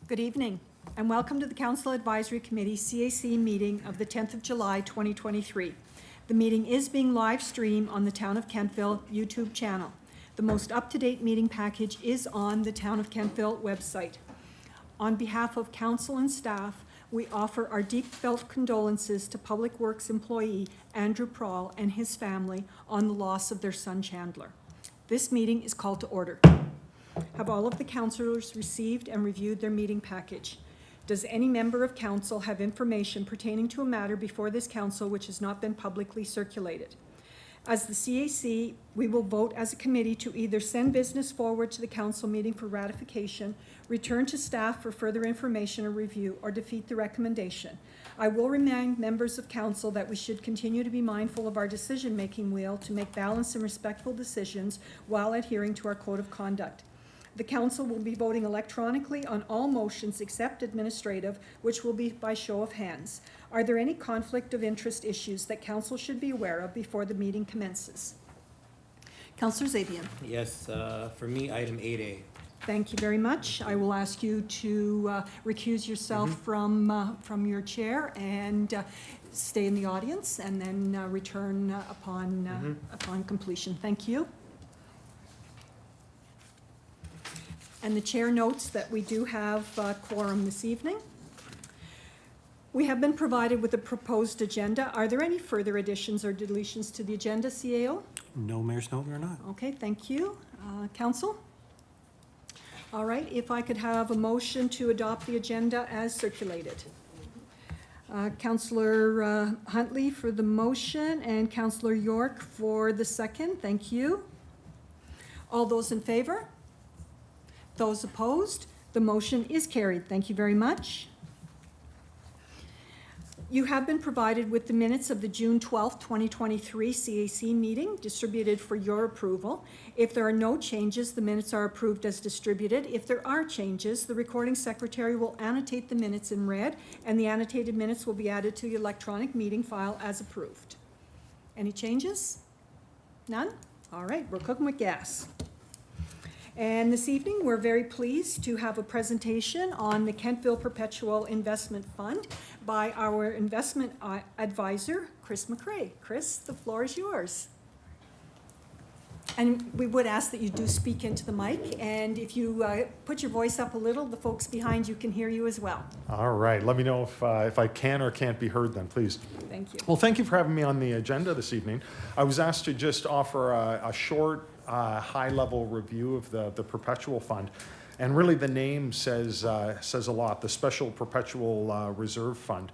Good evening, and welcome to the Council Advisory Committee CAC meeting of the 10th of July 2023. The meeting is being live streamed on the Town of Kentville YouTube channel. The most up-to-date meeting package is on the Town of Kentville website. On behalf of council and staff, we offer our deep felt condolences to Public Works employee Andrew Prawl and his family on the loss of their son Chandler. This meeting is called to order. Have all of the councillors received and reviewed their meeting package? Does any member of council have information pertaining to a matter before this council which has not been publicly circulated? As the CAC, we will vote as a committee to either send business forward to the council meeting for ratification, return to staff for further information or review, or defeat the recommendation. I will remind members of council that we should continue to be mindful of our decision-making wheel to make balanced and respectful decisions while adhering to our code of conduct. The council will be voting electronically on all motions except administrative, which will be by show of hands. Are there any conflict of interest issues that council should be aware of before the meeting commences? Councillor Zabian. Yes, for me, item 8A. Thank you very much. I will ask you to recuse yourself from your chair and stay in the audience and then return upon completion. Thank you. And the chair notes that we do have quorum this evening. We have been provided with a proposed agenda. Are there any further additions or deletions to the agenda, CAO? No, Mayor's note, we're not. Okay, thank you. Council? All right, if I could have a motion to adopt the agenda as circulated. Councillor Huntley for the motion and Councillor York for the second. Thank you. All those in favor? Those opposed? The motion is carried. Thank you very much. You have been provided with the minutes of the June 12th, 2023 CAC meeting distributed for your approval. If there are no changes, the minutes are approved as distributed. If there are changes, the recording secretary will annotate the minutes in red, and the annotated minutes will be added to the electronic meeting file as approved. Any changes? None? All right, we're cooking with gas. And this evening, we're very pleased to have a presentation on the Kentville Perpetual Investment Fund by our investment advisor, Chris McRae. Chris, the floor is yours. And we would ask that you do speak into the mic, and if you put your voice up a little, the folks behind you can hear you as well. All right, let me know if I can or can't be heard then, please. Thank you. Well, thank you for having me on the agenda this evening. I was asked to just offer a short, high-level review of the Perpetual Fund. And really the name says a lot, the Special Perpetual Reserve Fund.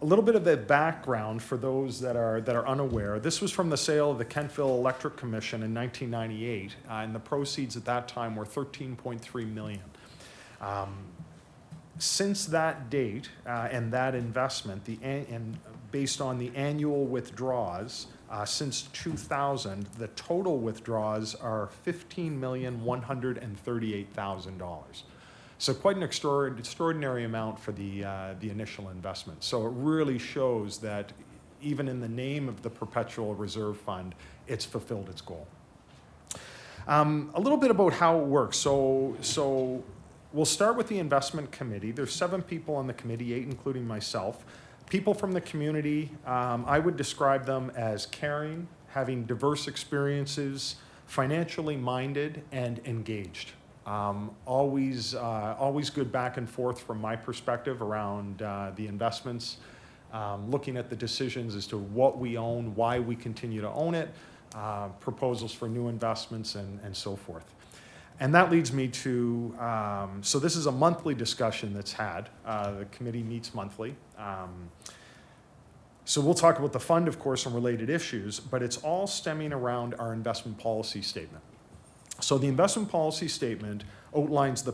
A little bit of the background for those that are unaware. This was from the sale of the Kentville Electric Commission in 1998, and the proceeds at that time were $13.3 million. Since that date and that investment, and based on the annual withdrawals, since 2000, the total withdrawals are $15,138,000. So quite an extraordinary amount for the initial investment. So it really shows that even in the name of the Perpetual Reserve Fund, it's fulfilled its goal. A little bit about how it works. So we'll start with the investment committee. There's 7 people on the committee, 8 including myself. People from the community, I would describe them as caring, having diverse experiences, financially minded, and engaged. Always good back and forth from my perspective around the investments, looking at the decisions as to what we own, why we continue to own it, proposals for new investments, and so forth. And that leads me to, so this is a monthly discussion that's had. The committee meets monthly. So we'll talk about the fund, of course, and related issues, but it's all stemming around our investment policy statement. So the investment policy statement outlines the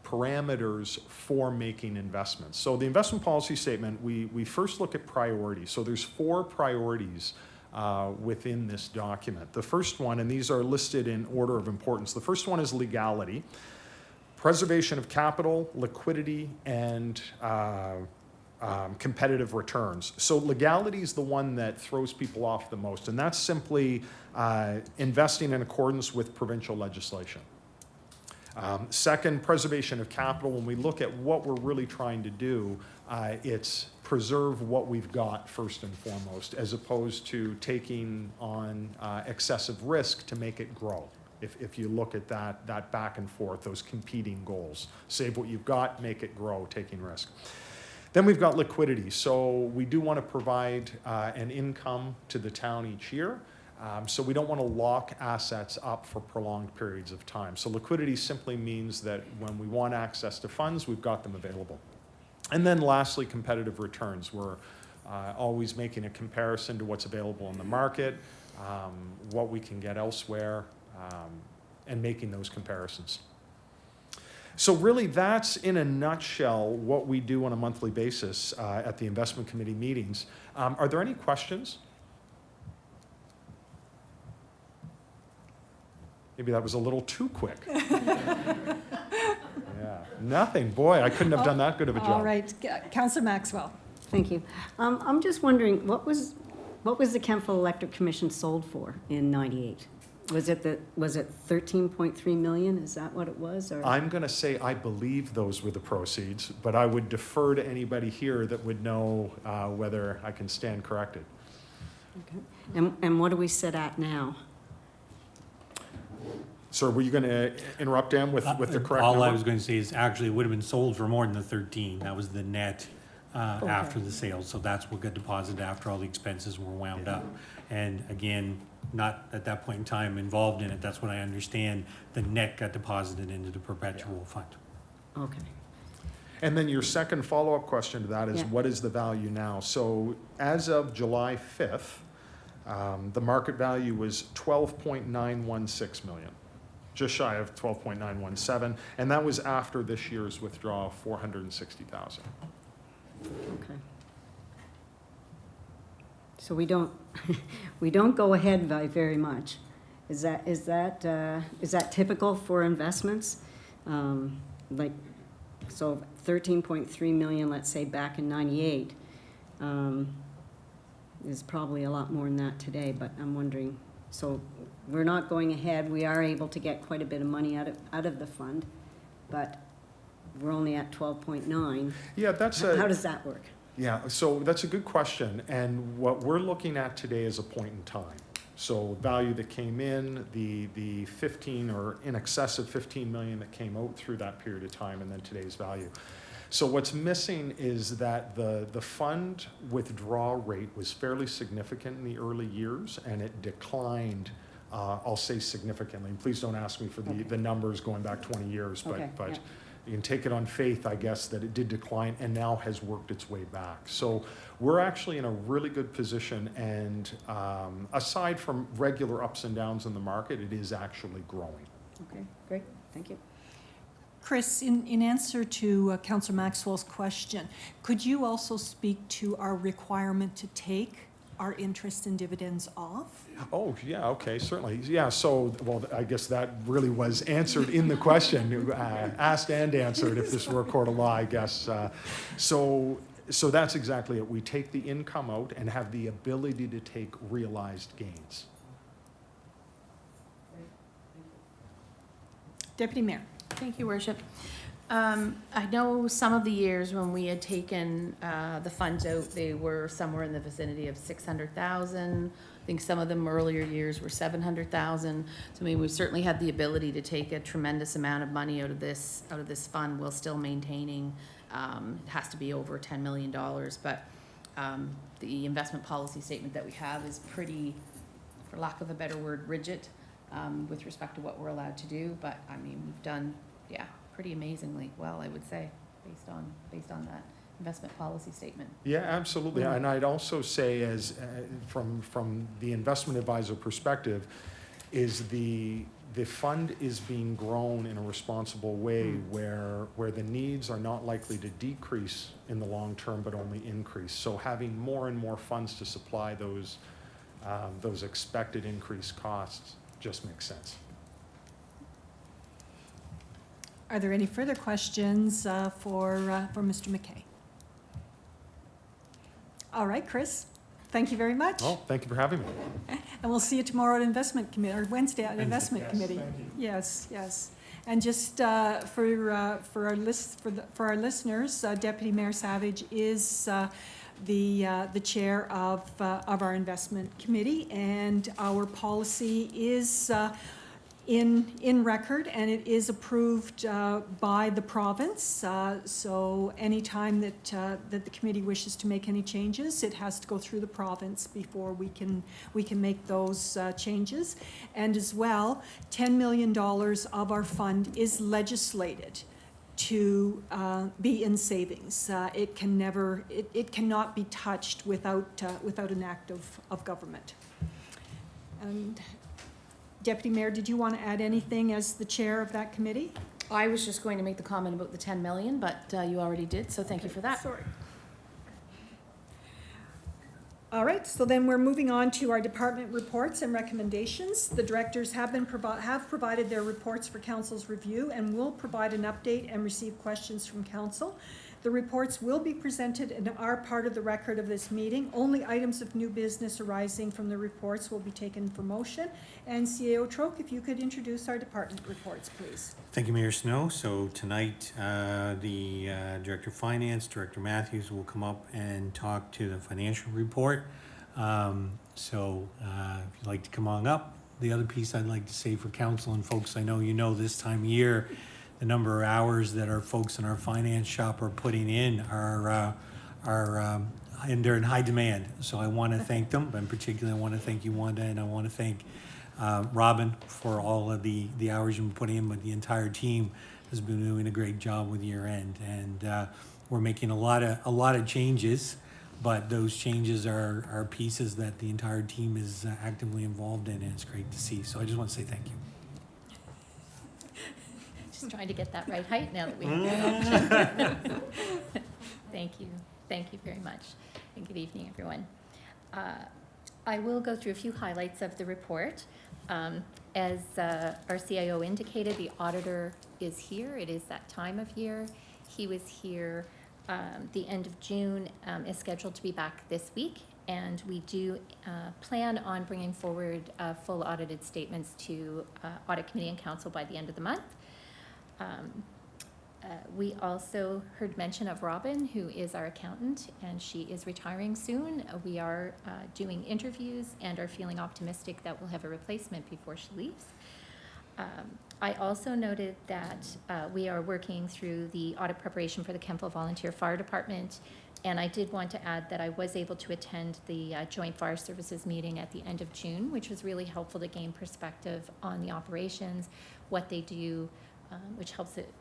parameters for making investments. So the investment policy statement, we first look at priorities. So there's 4 priorities within this document. The first one, and these are listed in order of importance, the first one is legality, preservation of capital, liquidity, and competitive returns. So legality is the one that throws people off the most, and that's simply investing in accordance with provincial legislation. Second, preservation of capital. When we look at what we're really trying to do, it's preserve what we've got first and foremost, as opposed to taking on excessive risk to make it grow. If you look at that back and forth, those competing goals. Save what you've got, make it grow, taking risk. Then we've got liquidity. So we do want to provide an income to the town each year. So we don't want to lock assets up for prolonged periods of time. So liquidity simply means that when we want access to funds, we've got them available. And then lastly, competitive returns. We're always making a comparison to what's available in the market, what we can get elsewhere, and making those comparisons. So really, that's in a nutshell what we do on a monthly basis at the investment committee meetings. Are there any questions? Maybe that was a little too quick. Yeah, nothing. Boy, I couldn't have done that good of a job. All right, Councillor Maxwell. Thank you. I'm just wondering, what was the Kentville Electric Commission sold for in '98? Was it 13.3 million? Is that what it was? Or? I'm going to say I believe those were the proceeds, but I would defer to anybody here that would know whether I can stand corrected. Okay. And what do we sit at now? Sir, were you going to interrupt Dan with the correct All number? I was going to say is actually it would have been sold for more than the 13. That was the net after the sale. So that's what got deposited after all the expenses were wound up. And again, not at that point in time involved in it. That's what I understand. The net got deposited into the perpetual fund. Okay. And then your second follow-up question to that is, what is the value now? So as of July 5th, the market value was $12.916 million, just shy of 12.917, and that was after this year's withdrawal of 460,000. Okay. So we don't go ahead by very much. Is that typical for investments? Like, so 13.3 million, let's say back in '98, is probably a lot more than that today. But I'm wondering, so we're not going ahead. We are able to get quite a bit of money out of the fund, but we're only at 12.9. Yeah, that's How does that work? Yeah, so that's a good question, and what we're looking at today is a point in time. So value that came in, the 15 or in excess of 15 million that came out through that period of time, and then today's value. So what's missing is that the fund withdrawal rate was fairly significant in the early years, and it declined, I'll say significantly. And please don't ask me for the numbers going back 20 years, but Yeah. You can take it on faith, I guess, that it did decline and now has worked its way back. So we're actually in a really good position, and aside from regular ups and downs in the market, it is actually growing. Okay, great. Thank you. Chris, in answer to Councillor Maxwell's question, could you also speak to our requirement to take our interest and dividends off? Oh, yeah, okay, certainly. Yeah, so, well, I guess that really was answered in the question, asked and answered if this were a court of law, I guess. So that's exactly it. We take the income out and have the ability to take realized gains. Deputy Mayor. Thank you, Worship. I know some of the years when we had taken the funds out, they were somewhere in the vicinity of 600,000. I think some of them earlier years were 700,000. So I mean, we've certainly had the ability to take a tremendous amount of money out of this fund while still maintaining. It has to be over $10 million, but the investment policy statement that we have is pretty, for lack of a better word, rigid with respect to what we're allowed to do. But I mean, we've done, pretty amazingly well, I would say, based on that investment policy statement. Yeah, absolutely. And I'd also say, as from the investment advisor perspective, is the fund is being grown in a responsible way where the needs are not likely to decrease in the long term, but only increase. So having more and more funds to supply those expected increased costs just makes sense. Are there any further questions for Mr. McKay? All right, Chris, thank you very much. Oh, thank you for having me. And we'll see you tomorrow at Investment Committee, or Wednesday at Investment Committee. Thank you. Yes, yes. And just for our listeners, Deputy Mayor Savage is the chair of our investment committee, and our policy is in record, and it is approved by the province. So anytime that the committee wishes to make any changes, it has to go through the province before we can make those changes. And as well, $10 million of our fund is legislated to be in savings. It cannot be touched without an act of government. And Deputy Mayor, did you want to add anything as the chair of that committee? I was just going to make the comment about the 10 million, but you already did, so thank you for that. Sorry. All right, so then we're moving on to our department reports and recommendations. The directors have provided their reports for council's review and will provide an update and receive questions from council. The reports will be presented and are part of the record of this meeting. Only items of new business arising from the reports will be taken for motion. And CAO Troke, if you could introduce our department reports, please. Thank you, Mayor Snow. So tonight, the Director of Finance, Director Matthews, will come up and talk to the financial report. If you'd like to come on up. The other piece I'd like to say for council and folks, I know you know this time of year, the number of hours that our folks in our finance shop are putting in are and they're in high demand. So I want to thank them, and particularly I want to thank you, Wanda, and I want to thank Robin for all of the hours you've been putting in, but the entire team has been doing a great job with year end, and we're making a lot of changes, but those changes are pieces that the entire team is actively involved in, and it's great to see. So I just want to say thank you. Just trying to get that right height now that we Thank you. Thank you very much. And good evening, everyone. I will go through a few highlights of the report. As our CIO indicated, the auditor is here. It is that time of year. He was here the end of June, is scheduled to be back this week. And we do plan on bringing forward full audited statements to Audit Committee and Council by the end of the month. We also heard mention of Robin, who is our accountant, and she is retiring soon. We are doing interviews and are feeling optimistic that we'll have a replacement before she leaves. I also noted that we are working through the audit preparation for the Kentville Volunteer Fire Department, and I did want to add that I was able to attend the Joint Fire Services meeting at the end of June, which was really helpful to gain perspective on the operations, what they do, which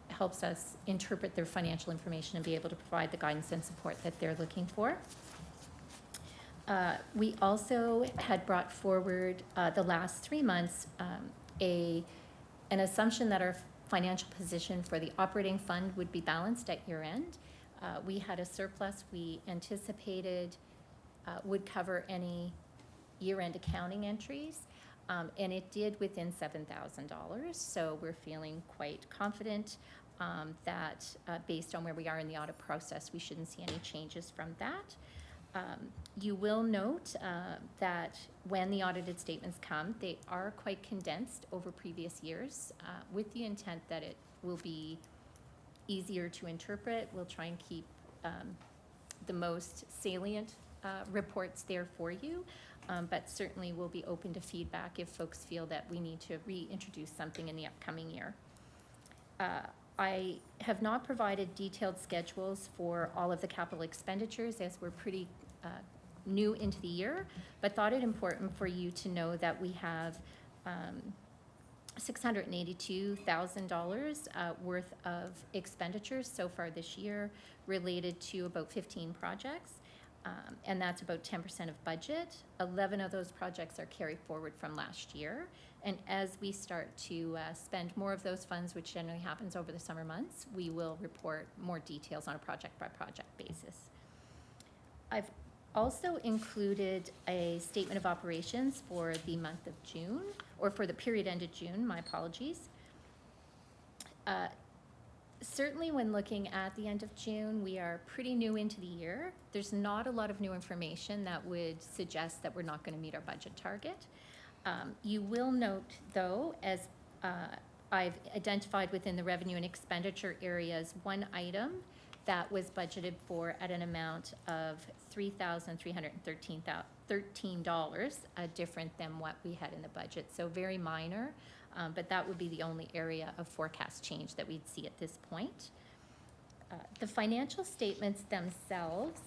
helps us interpret their financial information and be able to provide the guidance and support that they're looking for. We also had brought forward the last 3 months an assumption that our financial position for the operating fund would be balanced at year end. We had a surplus we anticipated would cover any year-end accounting entries. And it did within $7,000, so we're feeling quite confident that based on where we are in the audit process, we shouldn't see any changes from that. You will note that when the audited statements come, they are quite condensed over previous years with the intent that it will be easier to interpret. We'll try and keep the most salient reports there for you. But certainly we'll be open to feedback if folks feel that we need to reintroduce something in the upcoming year. I have not provided detailed schedules for all of the capital expenditures as we're pretty new into the year, but thought it important for you to know that we have $682,000 worth of expenditures so far this year related to about 15 projects. And that's about 10% of budget. 11 of those projects are carried forward from last year. And as we start to spend more of those funds, which generally happens over the summer months, we will report more details on a project-by-project basis. I've also included a statement of operations for the month of June, or for the period ended June, my apologies. Certainly when looking at the end of June, we are pretty new into the year. There's not a lot of new information that would suggest that we're not going to meet our budget target. You will note, though, as I've identified within the revenue and expenditure areas one item that was budgeted for at an amount of $3,313, different than what we had in the budget. So very minor, but that would be the only area of forecast change that we'd see at this point. The financial statements themselves,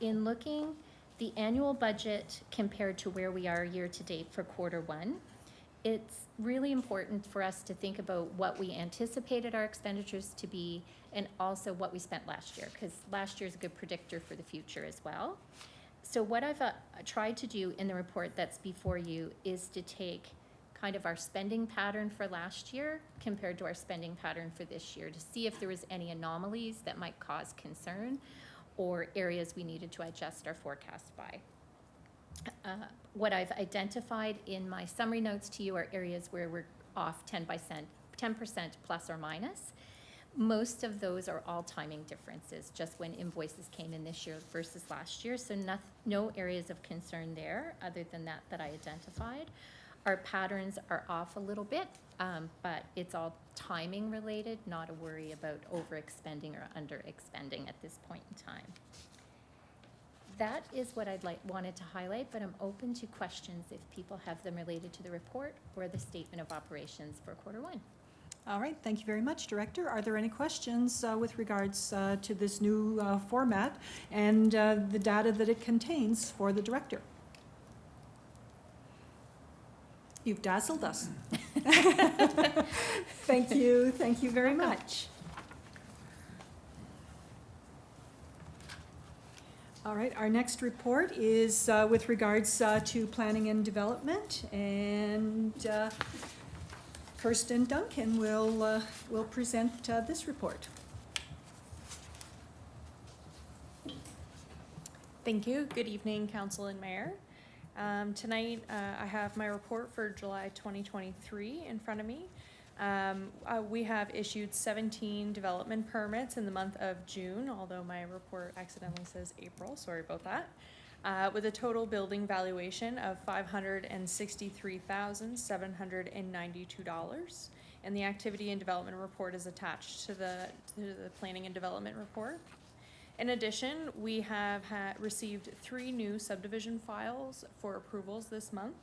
in looking the annual budget compared to where we are year-to-date for quarter one, it's really important for us to think about what we anticipated our expenditures to be and also what we spent last year, because last year is a good predictor for the future as well. So what I've tried to do in the report that's before you is to take kind of our spending pattern for last year compared to our spending pattern for this year to see if there was any anomalies that might cause concern or areas we needed to adjust our forecast by. What I've identified in my summary notes to you are areas where we're off 10% plus or minus. Most of those are all timing differences, just when invoices came in this year versus last year. So no areas of concern there other than that I identified. Our patterns are off a little bit, but it's all timing related, not a worry about overexpending or underexpending at this point in time. That is what I'd wanted to highlight, but I'm open to questions if people have them related to the report or the statement of operations for quarter one. All right, thank you very much, Director. Are there any questions with regards to this new format and the data that it contains for the Director? You've dazzled us. Thank you very much. All right, our next report is with regards to planning and development, and Kirsten Duncan will present this report. Thank you. Good evening, Council and Mayor. Tonight, I have my report for July 2023 in front of me. We have issued 17 development permits in the month of June, although my report accidentally says April, sorry about that, with a total building valuation of $563,792. And the activity and development report is attached to the planning and development report. In addition, we have received 3 new subdivision files for approvals this month.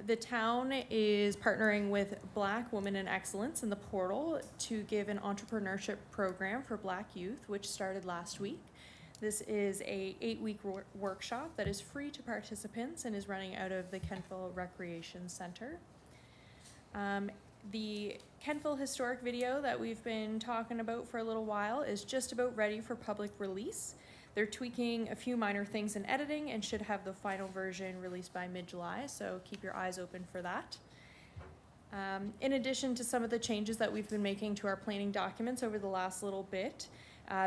The town is partnering with Black Women in Excellence in the portal to give an entrepreneurship program for Black youth, which started last week. This is a 8-week workshop that is free to participants and is running out of the Kentville Recreation Center. The Kentville historic video that we've been talking about for a little while is just about ready for public release. They're tweaking a few minor things in editing and should have the final version released by mid-July, so keep your eyes open for that. In addition to some of the changes that we've been making to our planning documents over the last little bit,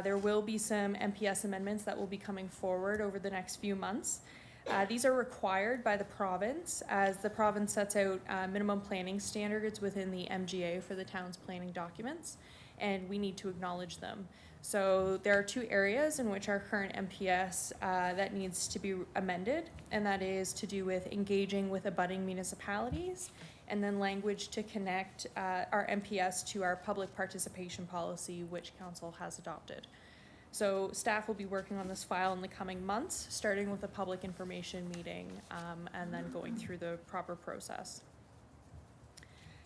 there will be some MPS amendments that will be coming forward over the next few months. These are required by the province as the province sets out minimum planning standards within the MGA for the town's planning documents, and we need to acknowledge them. So there are 2 areas in which our current MPS that needs to be amended, and that is to do with engaging with abutting municipalities, and then language to connect our MPS to our public participation policy, which council has adopted. So staff will be working on this file in the coming months, starting with a public information meeting and then going through the proper process.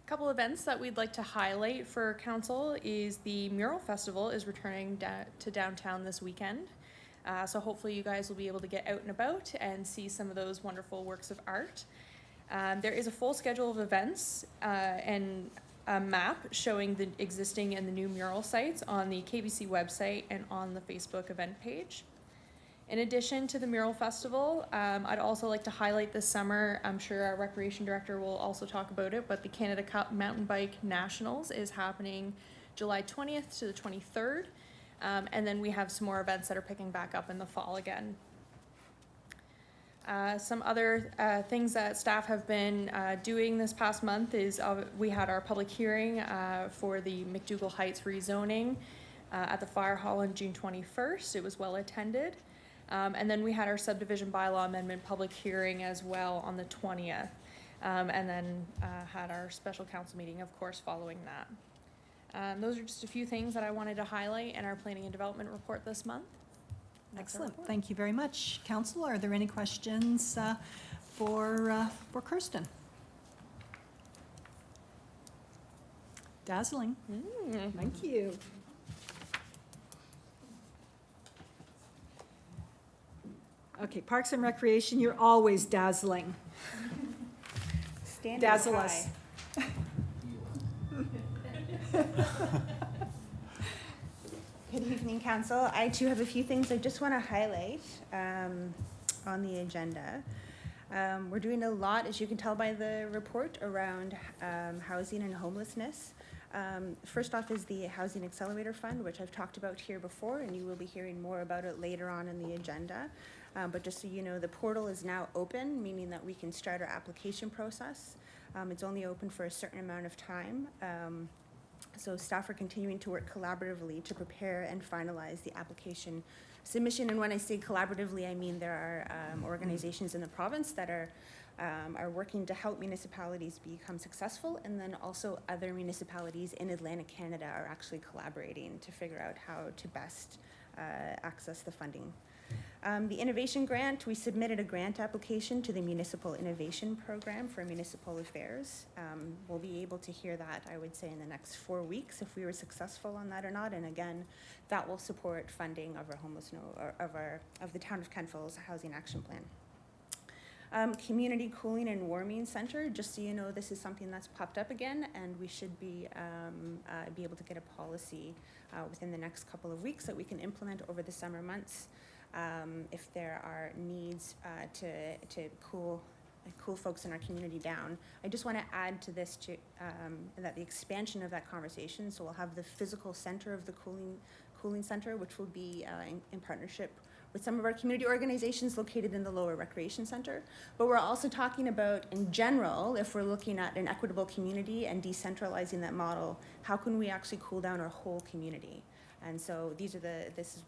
A couple events that we'd like to highlight for council is the Mural Festival is returning to downtown this weekend. So hopefully you guys will be able to get out and about and see some of those wonderful works of art. There is a full schedule of events and a map showing the existing and the new mural sites on the KBC website and on the Facebook event page. In addition to the Mural Festival, I'd also like to highlight this summer, I'm sure our Recreation Director will also talk about it, but the Canada Cup Mountain Bike Nationals is happening July 20th to the 23rd. And then we have some more events that are picking back up in the fall again. Some other things that staff have been doing this past month is we had our public hearing for the McDougall Heights rezoning at the Fire Hall on June 21st. It was well attended. And then we had our subdivision bylaw amendment public hearing as well on the 20th. And then had our special council meeting, of course, following that. Those are just a few things that I wanted to highlight in our planning and development report this month. That's our Excellent, report. thank you very much. Council, are there any questions for Kirsten? Dazzling, thank you. Okay, Parks and Recreation, you're always dazzling. Dazzle us. Good evening, Council. I too have a few things I just want to highlight on the agenda. We're doing a lot, as you can tell by the report, around housing and homelessness. First off is the Housing Accelerator Fund, which I've talked about here before, and you will be hearing more about it later on in the agenda. But just so you know, the portal is now open, meaning that we can start our application process. It's only open for a certain amount of time. So staff are continuing to work collaboratively to prepare and finalize the application submission. And when I say collaboratively, I mean there are organizations in the province that are working to help municipalities become successful, and then also other municipalities in Atlantic Canada are actually collaborating to figure out how to best access the funding. The innovation grant, we submitted a grant application to the Municipal Innovation Program for Municipal Affairs. We'll be able to hear that, I would say, in the next 4 weeks if we were successful on that or not. And again, that will support funding of our of the town of Kentville's housing action plan. Community Cooling and Warming Center, just so you know, this is something that's popped up again, and we should be able to get a policy within the next couple of weeks that we can implement over the summer months. If there are needs to cool folks in our community down. I just want to add to this that the expansion of that conversation, so we'll have the physical center of the cooling center, which will be in partnership with some of our community organizations located in the lower recreation center. But we're also talking about, in general, if we're looking at an equitable community and decentralizing that model, how can we actually cool down our whole community? And so this will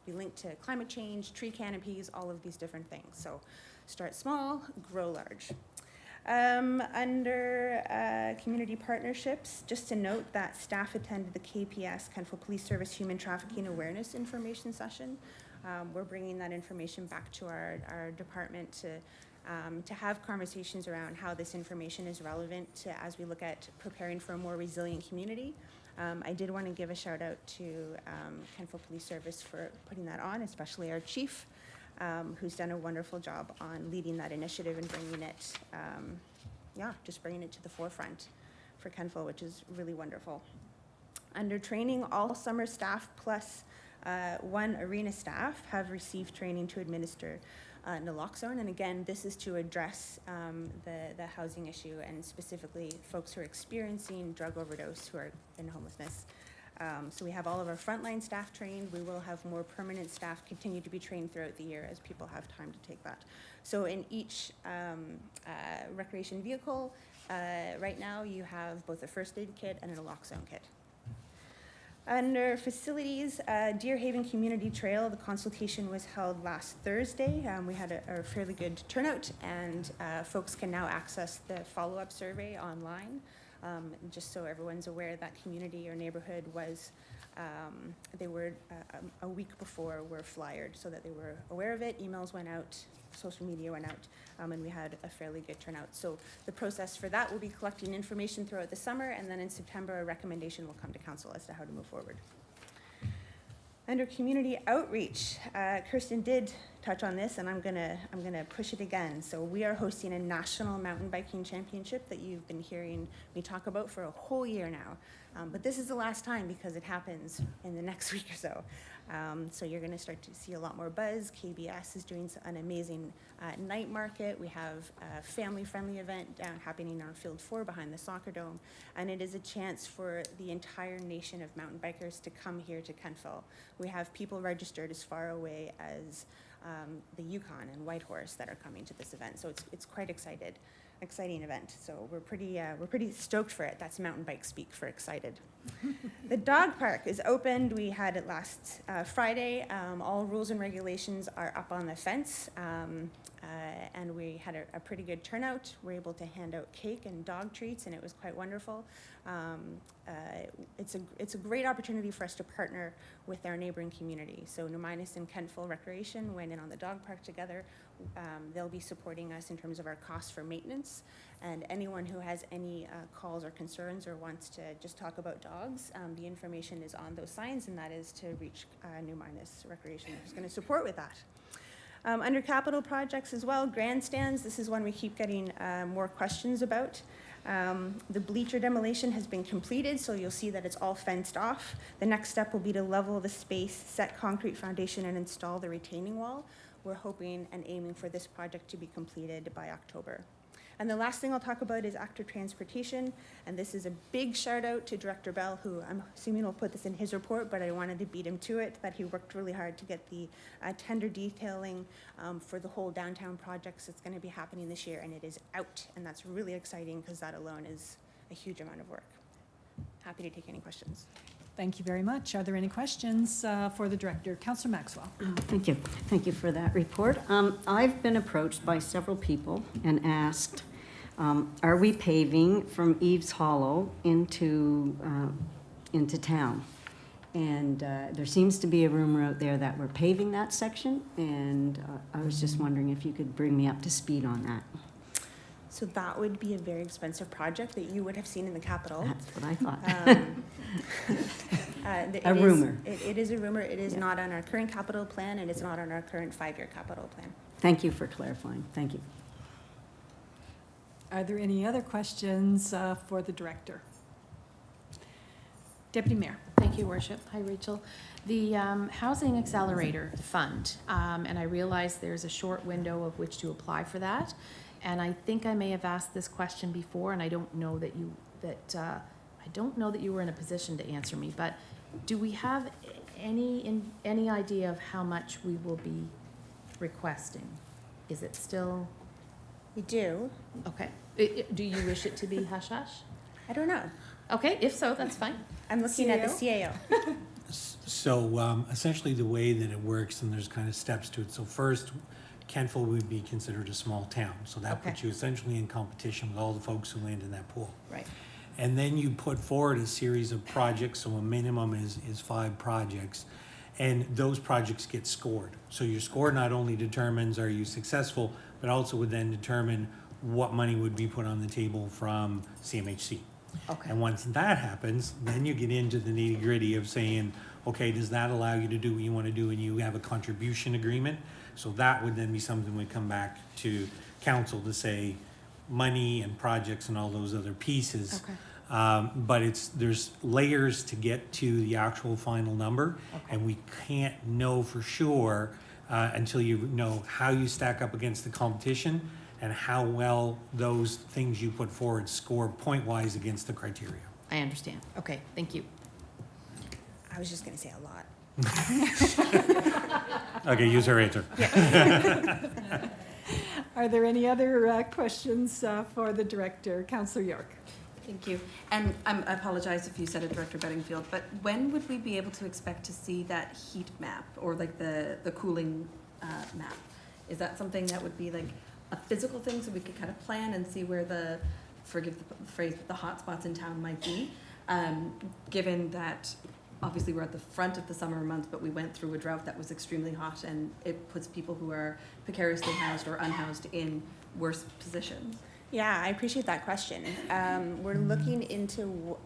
be linked to climate change, tree canopies, all of these different things. So start small, grow large. Under community partnerships, just to note that staff attended the KPS, Kentville Police Service Human Trafficking Awareness Information Session. We're bringing that information back to our department to have conversations around how this information is relevant as we look at preparing for a more resilient community. I did want to give a shout out to Kentville Police Service for putting that on, especially our chief, who's done a wonderful job on leading that initiative and bringing it, just bringing it to the forefront for Kentville, which is really wonderful. Under training, all summer staff plus one arena staff have received training to administer naloxone, and again, this is to address the housing issue and specifically folks who are experiencing drug overdose who are in homelessness. So we have all of our frontline staff trained. We will have more permanent staff continue to be trained throughout the year as people have time to take that. So in each recreation vehicle, right now you have both a first aid kit and a naloxone kit. Under facilities, Deer Haven Community Trail, the consultation was held last Thursday. We had a fairly good turnout, and folks can now access the follow-up survey online. Just so everyone's aware, that community or neighborhood was, they were a week before were flyered so that they were aware of it. Emails went out, social media went out, and we had a fairly good turnout. So the process for that will be collecting information throughout the summer, and then in September, a recommendation will come to council as to how to move forward. Under community outreach, Kirsten did touch on this, and I'm gonna push it again. So we are hosting a national mountain biking championship that you've been hearing me talk about for a whole year now. But this is the last time because it happens in the next week or so. So you're gonna start to see a lot more buzz. KBS is doing an amazing night market. We have a family-friendly event happening on Field 4 behind the soccer dome. And it is a chance for the entire nation of mountain bikers to come here to Kentville. We have people registered as far away as the Yukon and Whitehorse that are coming to this event. So it's quite excited. exciting event. So we're pretty stoked for it. That's mountain bike speak for excited. The dog park is opened. We had it last Friday. All rules and regulations are up on the fence. And we had a pretty good turnout. We were able to hand out cake and dog treats, and it was quite wonderful. It's a great opportunity for us to partner with our neighboring community. So Numinus and Kentville Recreation went in on the dog park together. They'll be supporting us in terms of our costs for maintenance. And anyone who has any calls or concerns or wants to just talk about dogs, the information is on those signs, and that is to reach Numinus Recreation, who's going to support with that. Under capital projects as well, grandstands, this is one we keep getting more questions about. The bleacher demolition has been completed, so you'll see that it's all fenced off. The next step will be to level the space, set concrete foundation, and install the retaining wall. We're hoping and aiming for this project to be completed by October. And the last thing I'll talk about is active transportation, and this is a big shout out to Director Bell, who I'm assuming will put this in his report, but I wanted to beat him to it, that he worked really hard to get the tender detailing for the whole downtown projects that's going to be happening this year, and it is out, and that's really exciting because that alone is a huge amount of work. Happy to take any questions. Thank you very much. Are there any questions for the director? Councillor Maxwell. Thank you. Thank you for that report. I've been approached by several people and asked, are we paving from Eves Hollow into town? And there seems to be a rumor out there that we're paving that section, and I was just wondering if you could bring me up to speed on that. So that would be a very expensive project that you would have seen in the capital. That's what I thought. It A is- rumor. It is a rumor. It is Yeah. not on our current capital plan, and it's not on our current 5-year capital plan. Thank you for clarifying. Thank you. Are there any other questions for the director? Deputy Mayor. Thank you, Worship. Hi, Rachel. The Housing Accelerator Fund, and I realize there's a short window of which to apply for that. And I think I may have asked this question before, and I don't know that you were in a position to answer me, but do we have any idea of how much we will be requesting? Is it still, We do. okay. Do you wish it to be hush-hush? I don't know. Okay, if so, that's fine. I'm looking at the CAO. So essentially the way that it works, and there's kind of steps to it. So first, Kentville would be considered a small town. So that Okay. puts you essentially in competition with all the folks who land in that pool. Right. And then you put forward a series of projects, so a minimum is 5 projects. And those projects get scored. So your score not only determines are you successful, but also would then determine what money would be put on the table from CMHC. Okay. And once that happens, then you get into the nitty gritty of saying, okay, does that allow you to do what you want to do, and you have a contribution agreement? So that would then be something we come back to council to say money and projects and all those other pieces. Okay. But there's layers to get to the actual final number, Okay. and we can't know for sure until you know how you stack up against the competition and how well those things you put forward score point-wise against the criteria. I understand. Okay, thank you. I was just going to say a lot. Okay, use her answer. Are there any other questions for the director? Councillor York. Thank you. And I apologize if you said it, Director Bedingfield, but when would we be able to expect to see that heat map or like the cooling map? Is that something that would be like a physical thing so we could kind of plan and see where the, forgive the phrase, the hot spots in town might be? Given that obviously we're at the front of the summer months, but we went through a drought that was extremely hot, and it puts people who are precariously housed or unhoused in worse positions. Yeah, I appreciate that question. We're looking into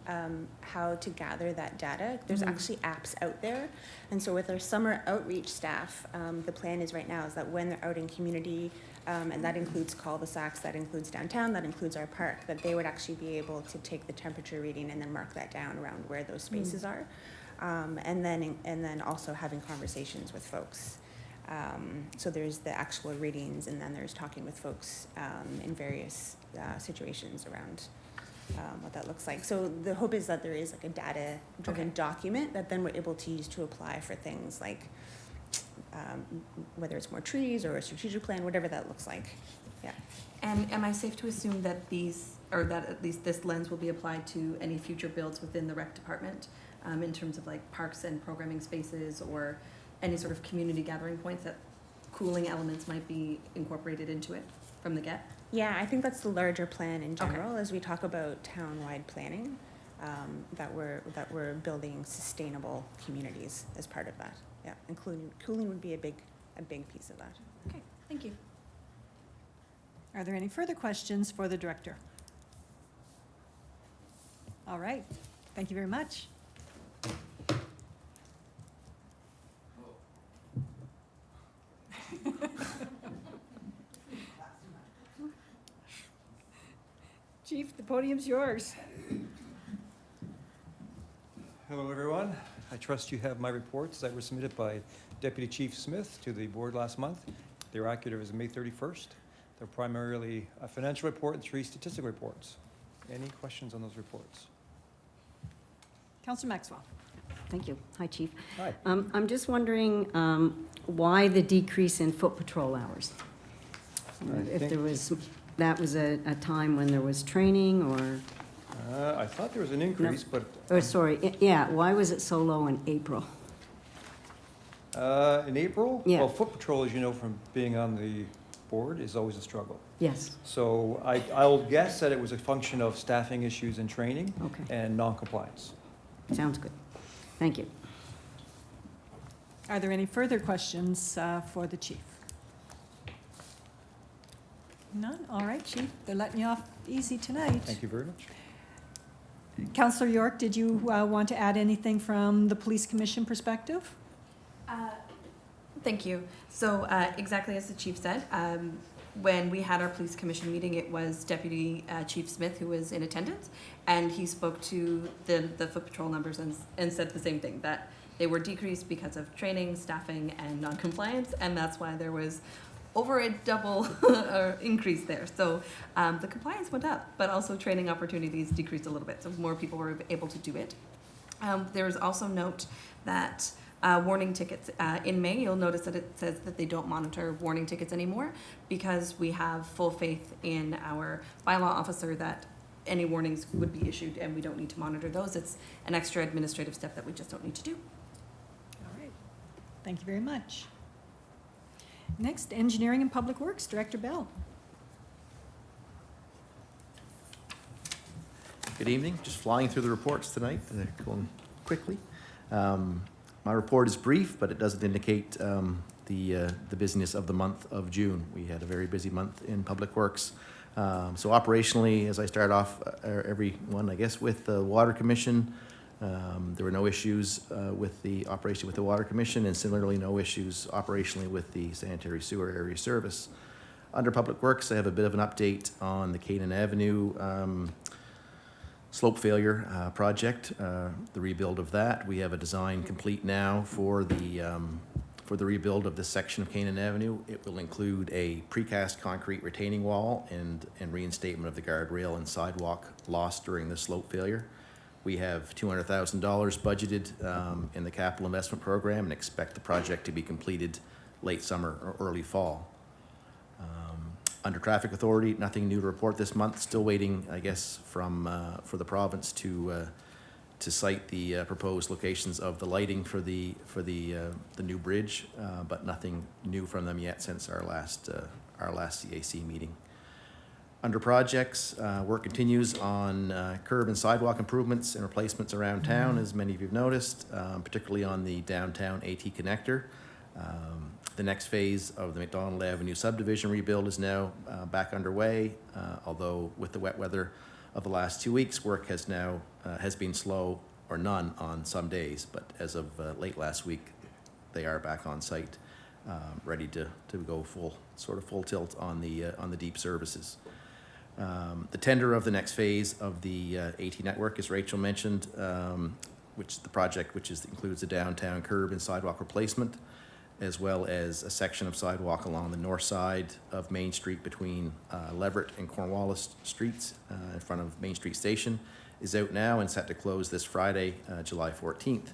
how to gather that data. There's actually apps out there. And so with our summer outreach staff, the plan is right now is that when they're out in community, and that includes cul-de-sacs, that includes downtown, that includes our park, that they would actually be able to take the temperature reading and then mark that down around where those spaces are. And then also having conversations with folks. So there's the actual readings, and then there's talking with folks in various situations around what that looks like. So the hope is that there is like a data-driven document that then we're able to use to apply for things like whether it's more trees or a strategic plan, whatever that looks like. Yeah. And am I safe to assume that these, or that at least this lens will be applied to any future builds within the rec department, in terms of like parks and programming spaces or any sort of community gathering points that cooling elements might be incorporated into it from the get? Yeah, I think that's the larger plan in Okay. general, as we talk about town-wide planning, that we're building sustainable communities as part of that. Yeah, including, cooling would be a big piece of that. Okay, thank you. Are there any further questions for the director? All right, thank you very much. Chief, the podium's yours. Hello, everyone. I trust you have my reports that were submitted by Deputy Chief Smith to the board last month. They were accurate as of May 31st. They're primarily a financial report and 3 statistical reports. Any questions on those reports? Councillor Maxwell. Thank you. Hi, Chief. Hi. I'm just wondering why the decrease in foot patrol hours? If think- there was, that was a time when there was training or, I thought there was an increase, but or sorry, yeah, why was it so low in April? in April? Yeah. Well, foot patrol, as you know from being on the board, is always a struggle. Yes, So I'll guess that it was a function of staffing issues and training okay, and non-compliance. sounds good. Thank you. Are there any further questions for the chief? None? All right, chief, they're letting you off easy tonight. Thank you very much. Councillor York, did you want to add anything from the police commission perspective? Thank you. So exactly as the chief said, when we had our police commission meeting, it was Deputy Chief Smith who was in attendance, and he spoke to the foot patrol numbers and said the same thing, that they were decreased because of training, staffing, and non-compliance, and that's why there was over a double increase there. So the compliance went up, but also training opportunities decreased a little bit, so more people were able to do it. There is also note that warning tickets, in May, you'll notice that it says that they don't monitor warning tickets anymore because we have full faith in our bylaw officer that any warnings would be issued and we don't need to monitor those. It's an extra administrative step that we just don't need to do. All right, thank you very much. Next, Engineering and Public Works, Director Bell. Good evening. Just flying through the reports tonight. They're going quickly. My report is brief, but it doesn't indicate the busyness of the month of June. We had a very busy month in Public Works. So operationally, as I start off everyone, I guess, with the Water Commission, there were no issues with the operation with the Water Commission, and similarly no issues operationally with the Sanitary Sewer Area Service. Under Public Works, I have a bit of an update on the Canaan Avenue slope failure project, the rebuild of that. We have a design complete now for the rebuild of this section of Canaan Avenue. It will include a precast concrete retaining wall and reinstatement of the guardrail and sidewalk lost during the slope failure. We have $200,000 budgeted in the capital investment program and expect the project to be completed late summer or early fall. Under Traffic Authority, nothing new to report this month. Still waiting, I guess, for the province to cite the proposed locations of the lighting for the new bridge, but nothing new from them yet since our last CAC meeting. Under projects, work continues on curb and sidewalk improvements and replacements around town, as many of you have noticed, particularly on the downtown AT connector. The next phase of the McDonald Avenue subdivision rebuild is now back underway, although with the wet weather of the last 2 weeks, work has been slow or none on some days, but as of late last week, they are back on site, ready to go full tilt on the deep services. The tender of the next phase of the AT network, as Rachel mentioned, which includes the downtown curb and sidewalk replacement, as well as a section of sidewalk along the north side of Main Street between Leverett and Cornwallis Streets in front of Main Street Station, is out now and set to close this Friday, July 14th.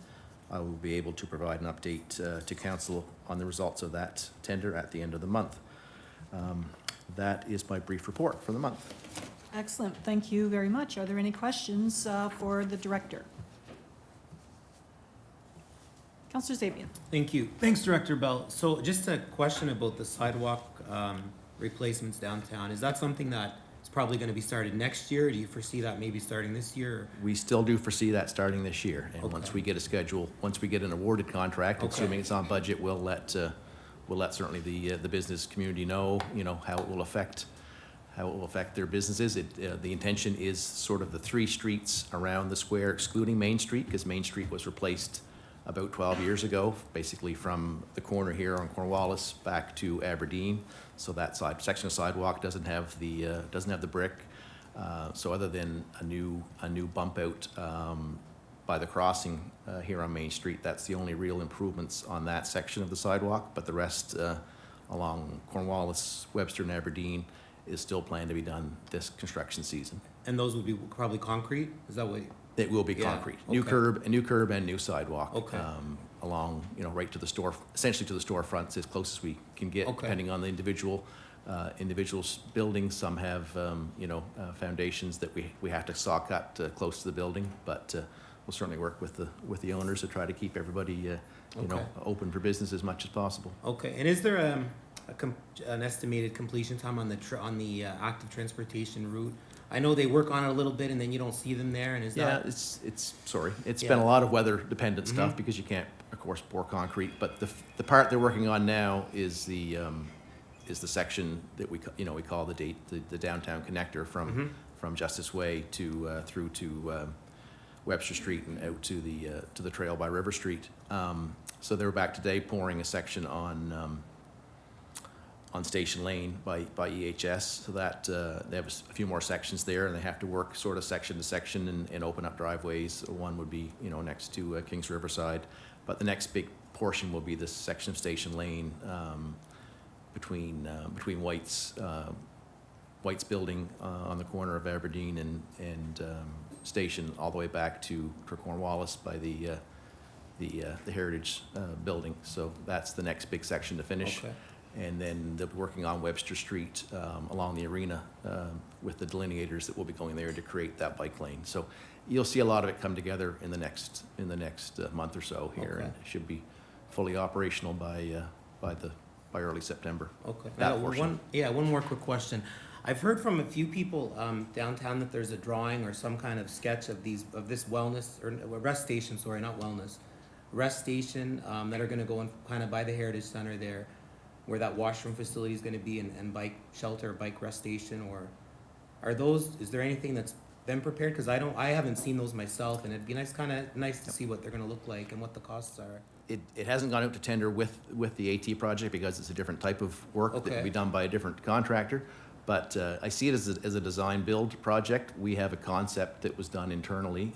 I will be able to provide an update to Council on the results of that tender at the end of the month. That is my brief report for the month. Excellent, thank you very much. Are there any questions for the director? Councillor Zabian. Thank you. Thanks, Director Bell. So just a question about the sidewalk replacements downtown. Is that something that is probably going to be started next year? Do you foresee that maybe starting this year? We still do foresee that starting this year, and Okay. once we get a schedule, once we get an awarded contract, Okay. assuming it's on budget, we'll let certainly the business community know, how it will affect their businesses. The intention is sort of the 3 streets around the square, excluding Main Street, because Main Street was replaced about 12 years ago, basically from the corner here on Cornwallis back to Aberdeen. So that section of sidewalk doesn't have the brick. So other than a new bump out by the crossing here on Main Street, that's the only real improvements on that section of the sidewalk. But the rest along Cornwallis, Webster, and Aberdeen is still planned to be done this construction season. And those would be probably concrete? Is that what? It will be Yeah, concrete. New okay. curb and new sidewalk. Okay. Along, right to the store, essentially to the storefronts as close as we can get, Okay. depending on the individual buildings. Some have, foundations that we have to saw cut close to the building, but we'll certainly work with the owners to try to keep everybody, Okay. open for business as much as possible. Okay, and is there an estimated completion time on the active transportation route? I know they work on it a little bit and then you don't see them there, and is Yeah, that? it's Yeah. been a lot of weather dependent stuff Mhm. because you can't, of course, pour concrete, but the part they're working on now is the section that we call the downtown connector Mhm. from Justice Way to through to Webster Street and out to the trail by River Street. So they were back today pouring a section on Station Lane by EHS, so that they have a few more sections there, and they have to work sort of section to section and open up driveways. One would be, next to Kings Riverside, but the next big portion will be this section of Station Lane between White's building on the corner of Aberdeen and Station, all the way back to Cornwallis by the Heritage building. So that's the next big section to finish. Okay. And then they'll be working on Webster Street along the arena with the delineators that will be going there to create that bike lane. So you'll see a lot of it come together in the next month or so here, Okay. and it should be fully operational by early September. Okay. That portion. One more quick question. I've heard from a few people downtown that there's a drawing or some kind of sketch of this wellness or rest station. Sorry, not wellness, rest station that are going to go in kind of by the Heritage Center there, where that washroom facility is going to be, and bike shelter, bike rest station, or is there anything that's been prepared? Because I haven't seen those myself, and it'd be nice to see what they're going to look like and what the costs are. It hasn't gone out to tender with the AT project because it's a different type of work that Okay. will be done by a different contractor. But I see it as a design-build project. We have a concept that was done internally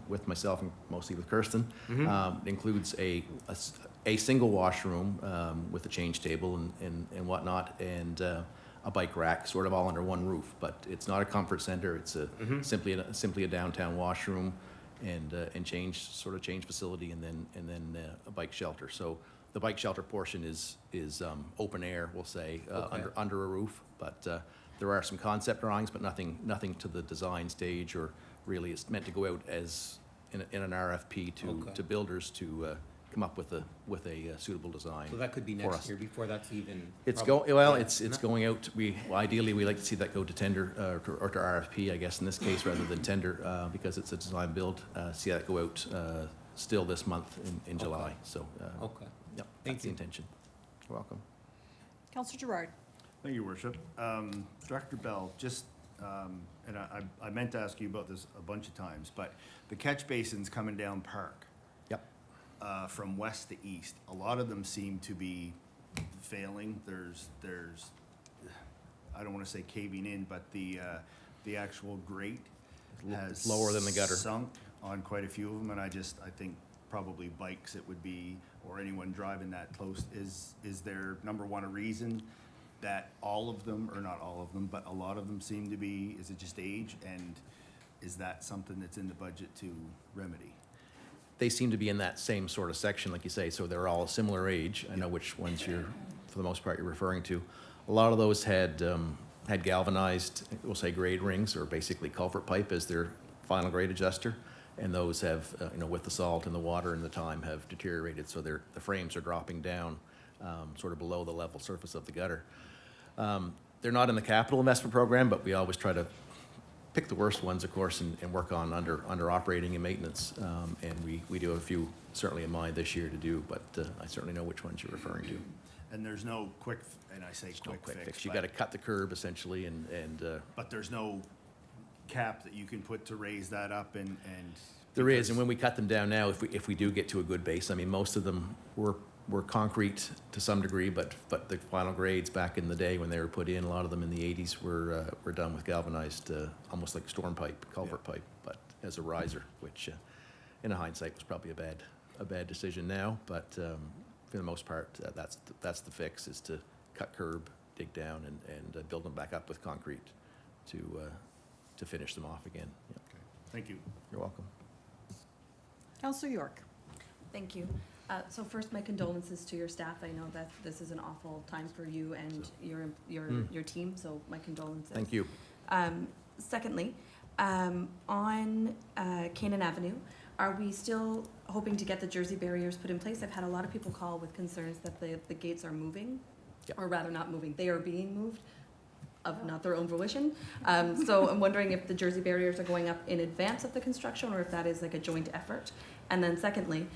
with myself and mostly with Kirsten. Mhm. It includes a single washroom with a change table and whatnot, and a bike rack, sort of all under one roof. But it's not a comfort center. It's Mhm. simply a downtown washroom and change facility, and then a bike shelter. So the bike shelter portion is open air, we'll say, Okay. under a roof. But there are some concept drawings, but nothing to the design stage, or really it's meant to go out as in an RFP Okay. to builders to come up with a suitable design. So that could be for next us. year before that's even. It's Yeah. going out. Ideally we like to see that go to tender or to RFP, I guess in this case, rather than tender, because it's a design build. See that go out still this month in July. So Okay. yep, Thank that's the you. intention. You're welcome. Councillor Gerard. Thank you, Worship. Director Bell, just, and I meant to ask you about this a bunch of times, but the catch basins coming down Park. Yep. From west to east, a lot of them seem to be failing. There's, I don't want to say caving in, but the actual grate has Lower than the gutter. sunk on quite a few of them, and I think probably bikes it would be, or anyone driving that close, is there, number one, a reason that all of them, or not all of them, but a lot of them seem to be, is it just age? And is that something that's in the budget to remedy? They seem to be in that same sort of section, like you say, so they're all a similar age. I know which ones for the most part, you're referring to. A lot of those had galvanized, we'll say grade rings, or basically culvert pipe as their final grade adjuster. And those have, with the salt and the water and the time, have deteriorated, so the frames are dropping down sort of below the level surface of the gutter. They're not in the capital investment program, but we always try to pick the worst ones, of course, and work on under operating and maintenance. And we do have a few certainly in mind this year to do, but I certainly know which ones you're referring to. And there's no quick, and I say No quick fix. You but- gotta cut the curb essentially and But there's no cap that you can put to raise that up and. there is, because- and when we cut them down now, if we do get to a good base, I mean, most of them were concrete to some degree, but the final grades back in the day when they were put in, a lot of them in the 80s were done with galvanized, almost like storm pipe, culvert pipe, but as a riser, which in hindsight was probably a bad decision now, but for the most part, that's the fix, is to cut curb, dig down, and build them back up with concrete to finish them off again. Yeah. Okay, thank you. You're welcome. Councillor York. Thank you. So first, my condolences to your staff. I know that this is an awful time for you and your team, so my condolences. Thank you. Secondly, on Canaan Avenue, are we still hoping to get the Jersey barriers put in place? I've had a lot of people call with concerns that the gates are moving, Yep. or rather not moving, they are being moved of not their own volition. So I'm wondering if the Jersey barriers are going up in advance of the construction, or if that is like a joint effort. And then secondly,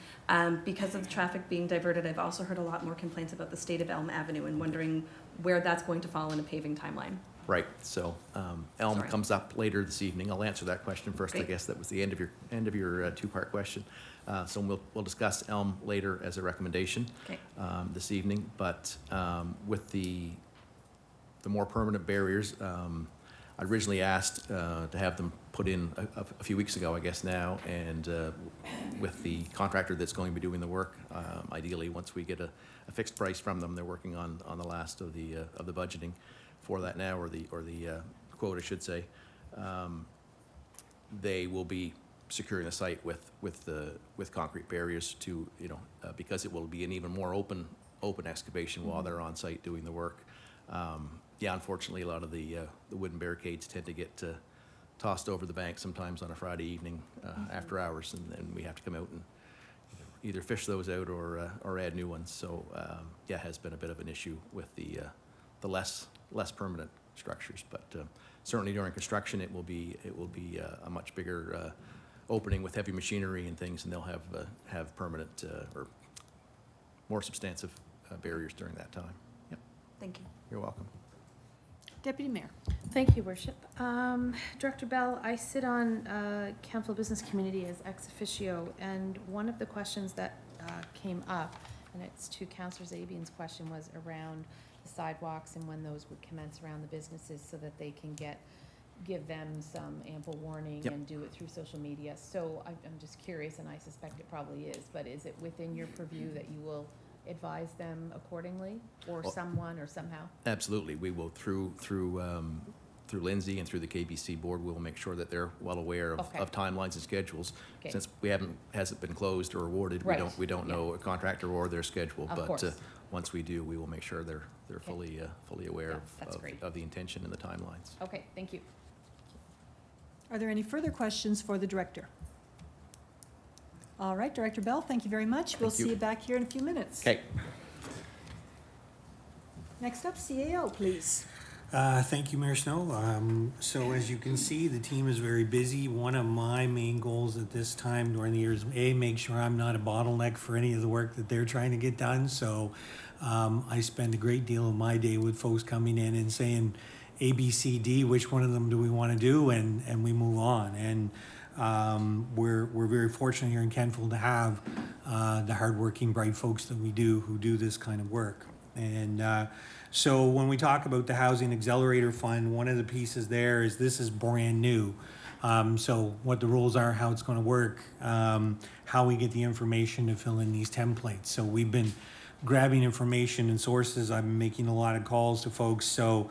because of the traffic being diverted, I've also heard a lot more complaints about the state of Elm Avenue, and wondering where that's going to fall in a paving timeline. Right, so Elm Sorry. comes up later this evening. I'll answer that question first. I Great. guess that was the end of your two-part question. So we'll discuss Elm later as a recommendation Okay. this evening. But with the more permanent barriers, I originally asked to have them put in a few weeks ago, I guess now, and with the contractor that's going to be doing the work, ideally, once we get a fixed price from them, they're working on the last of the budgeting for that now, or the quote, I should say. They will be securing the site with concrete barriers to, because it will be an even more open excavation while they're on site doing the work. Yeah, unfortunately, a lot of the wooden barricades tend to get tossed over the bank sometimes on a Friday evening after hours, and we have to come out and either fish those out or add new ones. So yeah, it has been a bit of an issue with the less permanent structures, but certainly during construction, it will be a much bigger opening with heavy machinery and things, and they'll have permanent or more substantive barriers during that time. Yep, Thank you. you're welcome. Deputy Mayor. Thank you, Worship. Director Bell, I sit on Kentville Business Committee as ex officio, and one of the questions that came up, and it's to Councillor Zabian's question, was around the sidewalks and when those would commence around the businesses so that they can give them some ample warning Yep. and do it through social media. So I'm just curious, and I suspect it probably is, but is it within your purview that you will advise them accordingly, or Well- someone, or somehow? Absolutely, we will through Lindsay and through the KBC board, we will make sure that they're well aware Okay. of timelines and schedules. Okay. Since hasn't been closed or awarded, Right. we don't Yeah. know a contractor or their schedule. Of But course. once we do, we will make sure they're Okay. fully aware Yeah, that's great. of the intention and the timelines. Okay, thank you. Are there any further questions for the director? All right, Director Bell, thank you very much. We'll Thank you. see you back here in a few minutes. Okay. Next up, CAO, please. Thank you, Mayor Snow. So as you can see, the team is very busy. One of my main goals at this time during the year is make sure I'm not a bottleneck for any of the work that they're trying to get done. So I spend a great deal of my day with folks coming in and saying A, B, C, D, which one of them do we want to do, and we move on. And we're very fortunate here in Kentville to have the hardworking, bright folks that we do who do this kind of work. And so when we talk about the Housing Accelerator Fund, one of the pieces there is this is brand new. So what the rules are, how it's going to work, how we get the information to fill in these templates. So we've been grabbing information and sources. I've been making a lot of calls to folks. So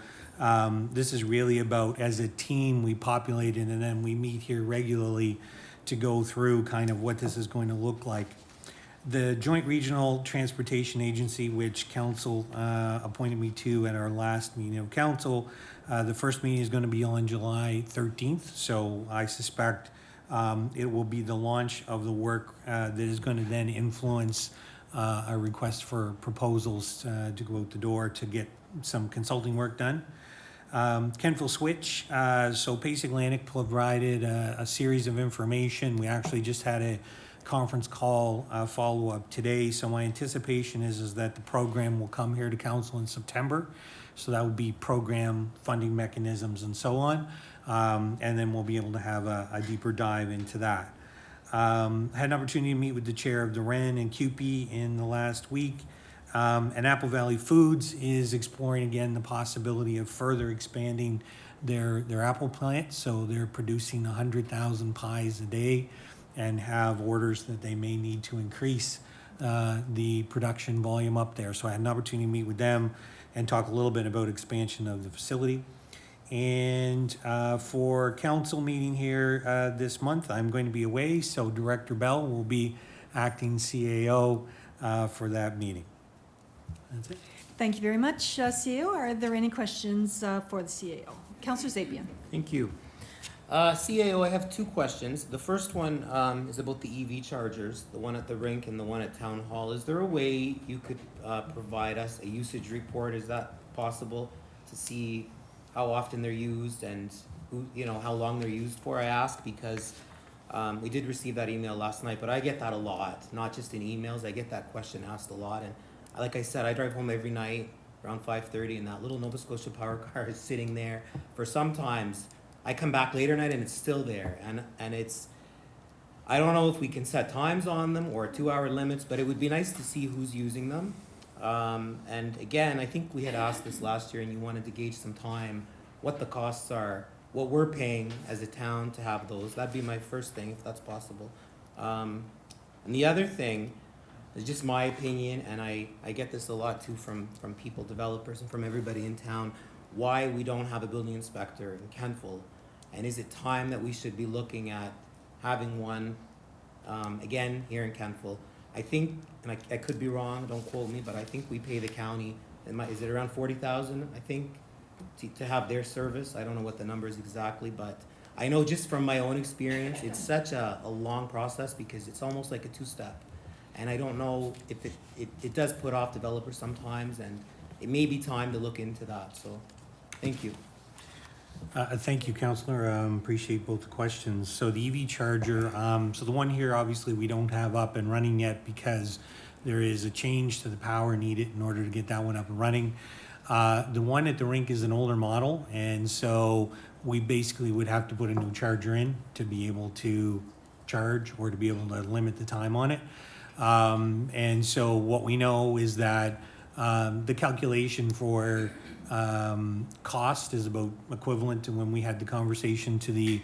this is really about, as a team, we populate it and then we meet here regularly to go through kind of what this is going to look like. The Joint Regional Transportation Agency, which council appointed me to at our last meeting of council, the first meeting is going to be on July 13th, so I suspect it will be the launch of the work that is going to then influence a request for proposals to go out the door to get some consulting work done. Kentville Switch, so Pace Atlantic provided a series of information. We actually just had a conference call follow-up today, so my anticipation is that the program will come here to council in September. So that would be program funding mechanisms and so on, and then we'll be able to have a deeper dive into that. Had an opportunity to meet with the chair of the REN and CUPE in the last week. And Apple Valley Foods is exploring again the possibility of further expanding their apple plant. So they're producing 100,000 pies a day and have orders that they may need to increase the production volume up there. So I had an opportunity to meet with them and talk a little bit about expansion of the facility. And for council meeting here this month, I'm going to be away, so Director Bell will be acting CAO for that meeting. That's it. Thank you very much, CAO. Are there any questions for the CAO? Councillor Zapian. Thank you. CAO, I have two questions. The first one is about the EV chargers, the one at the rink and the one at Town Hall. Is there a way you could provide us a usage report? Is that possible to see how often they're used and who, how long they're used for? I ask because we did receive that email last night, but I get that a lot, not just in emails. I get that question asked a lot, and like I said, I drive home every night around 5:30, and that little Nova Scotia power car is sitting there for sometimes. I come back later night and it's still there, and it's, I don't know if we can set times on them or 2-hour limits, but it would be nice to see who's using them. And again, I think we had asked this last year and you wanted to gauge some time, what the costs are, what we're paying as a town to have those. That'd be my first thing, if that's possible. And the other thing is just my opinion, and I get this a lot too from people, developers, and from everybody in town, why we don't have a building inspector in Kentville. And is it time that we should be looking at having one, again, here in Kentville? I think, and I could be wrong, don't quote me, but I think we pay the county, is it around 40,000, I think, to have their service? I don't know what the number is exactly, but I know just from my own experience, it's such a long process because it's almost like a two-step. And I don't know if it does put off developers sometimes, and it may be time to look into that, so thank you. Thank you, Councillor. Appreciate both the questions. So the EV charger, so the one here, obviously, we don't have up and running yet because there is a change to the power needed in order to get that one up and running. The one at the rink is an older model, and so we basically would have to put a new charger in to be able to charge or to be able to limit the time on it. And so what we know is that the calculation for cost is about equivalent to when we had the conversation to the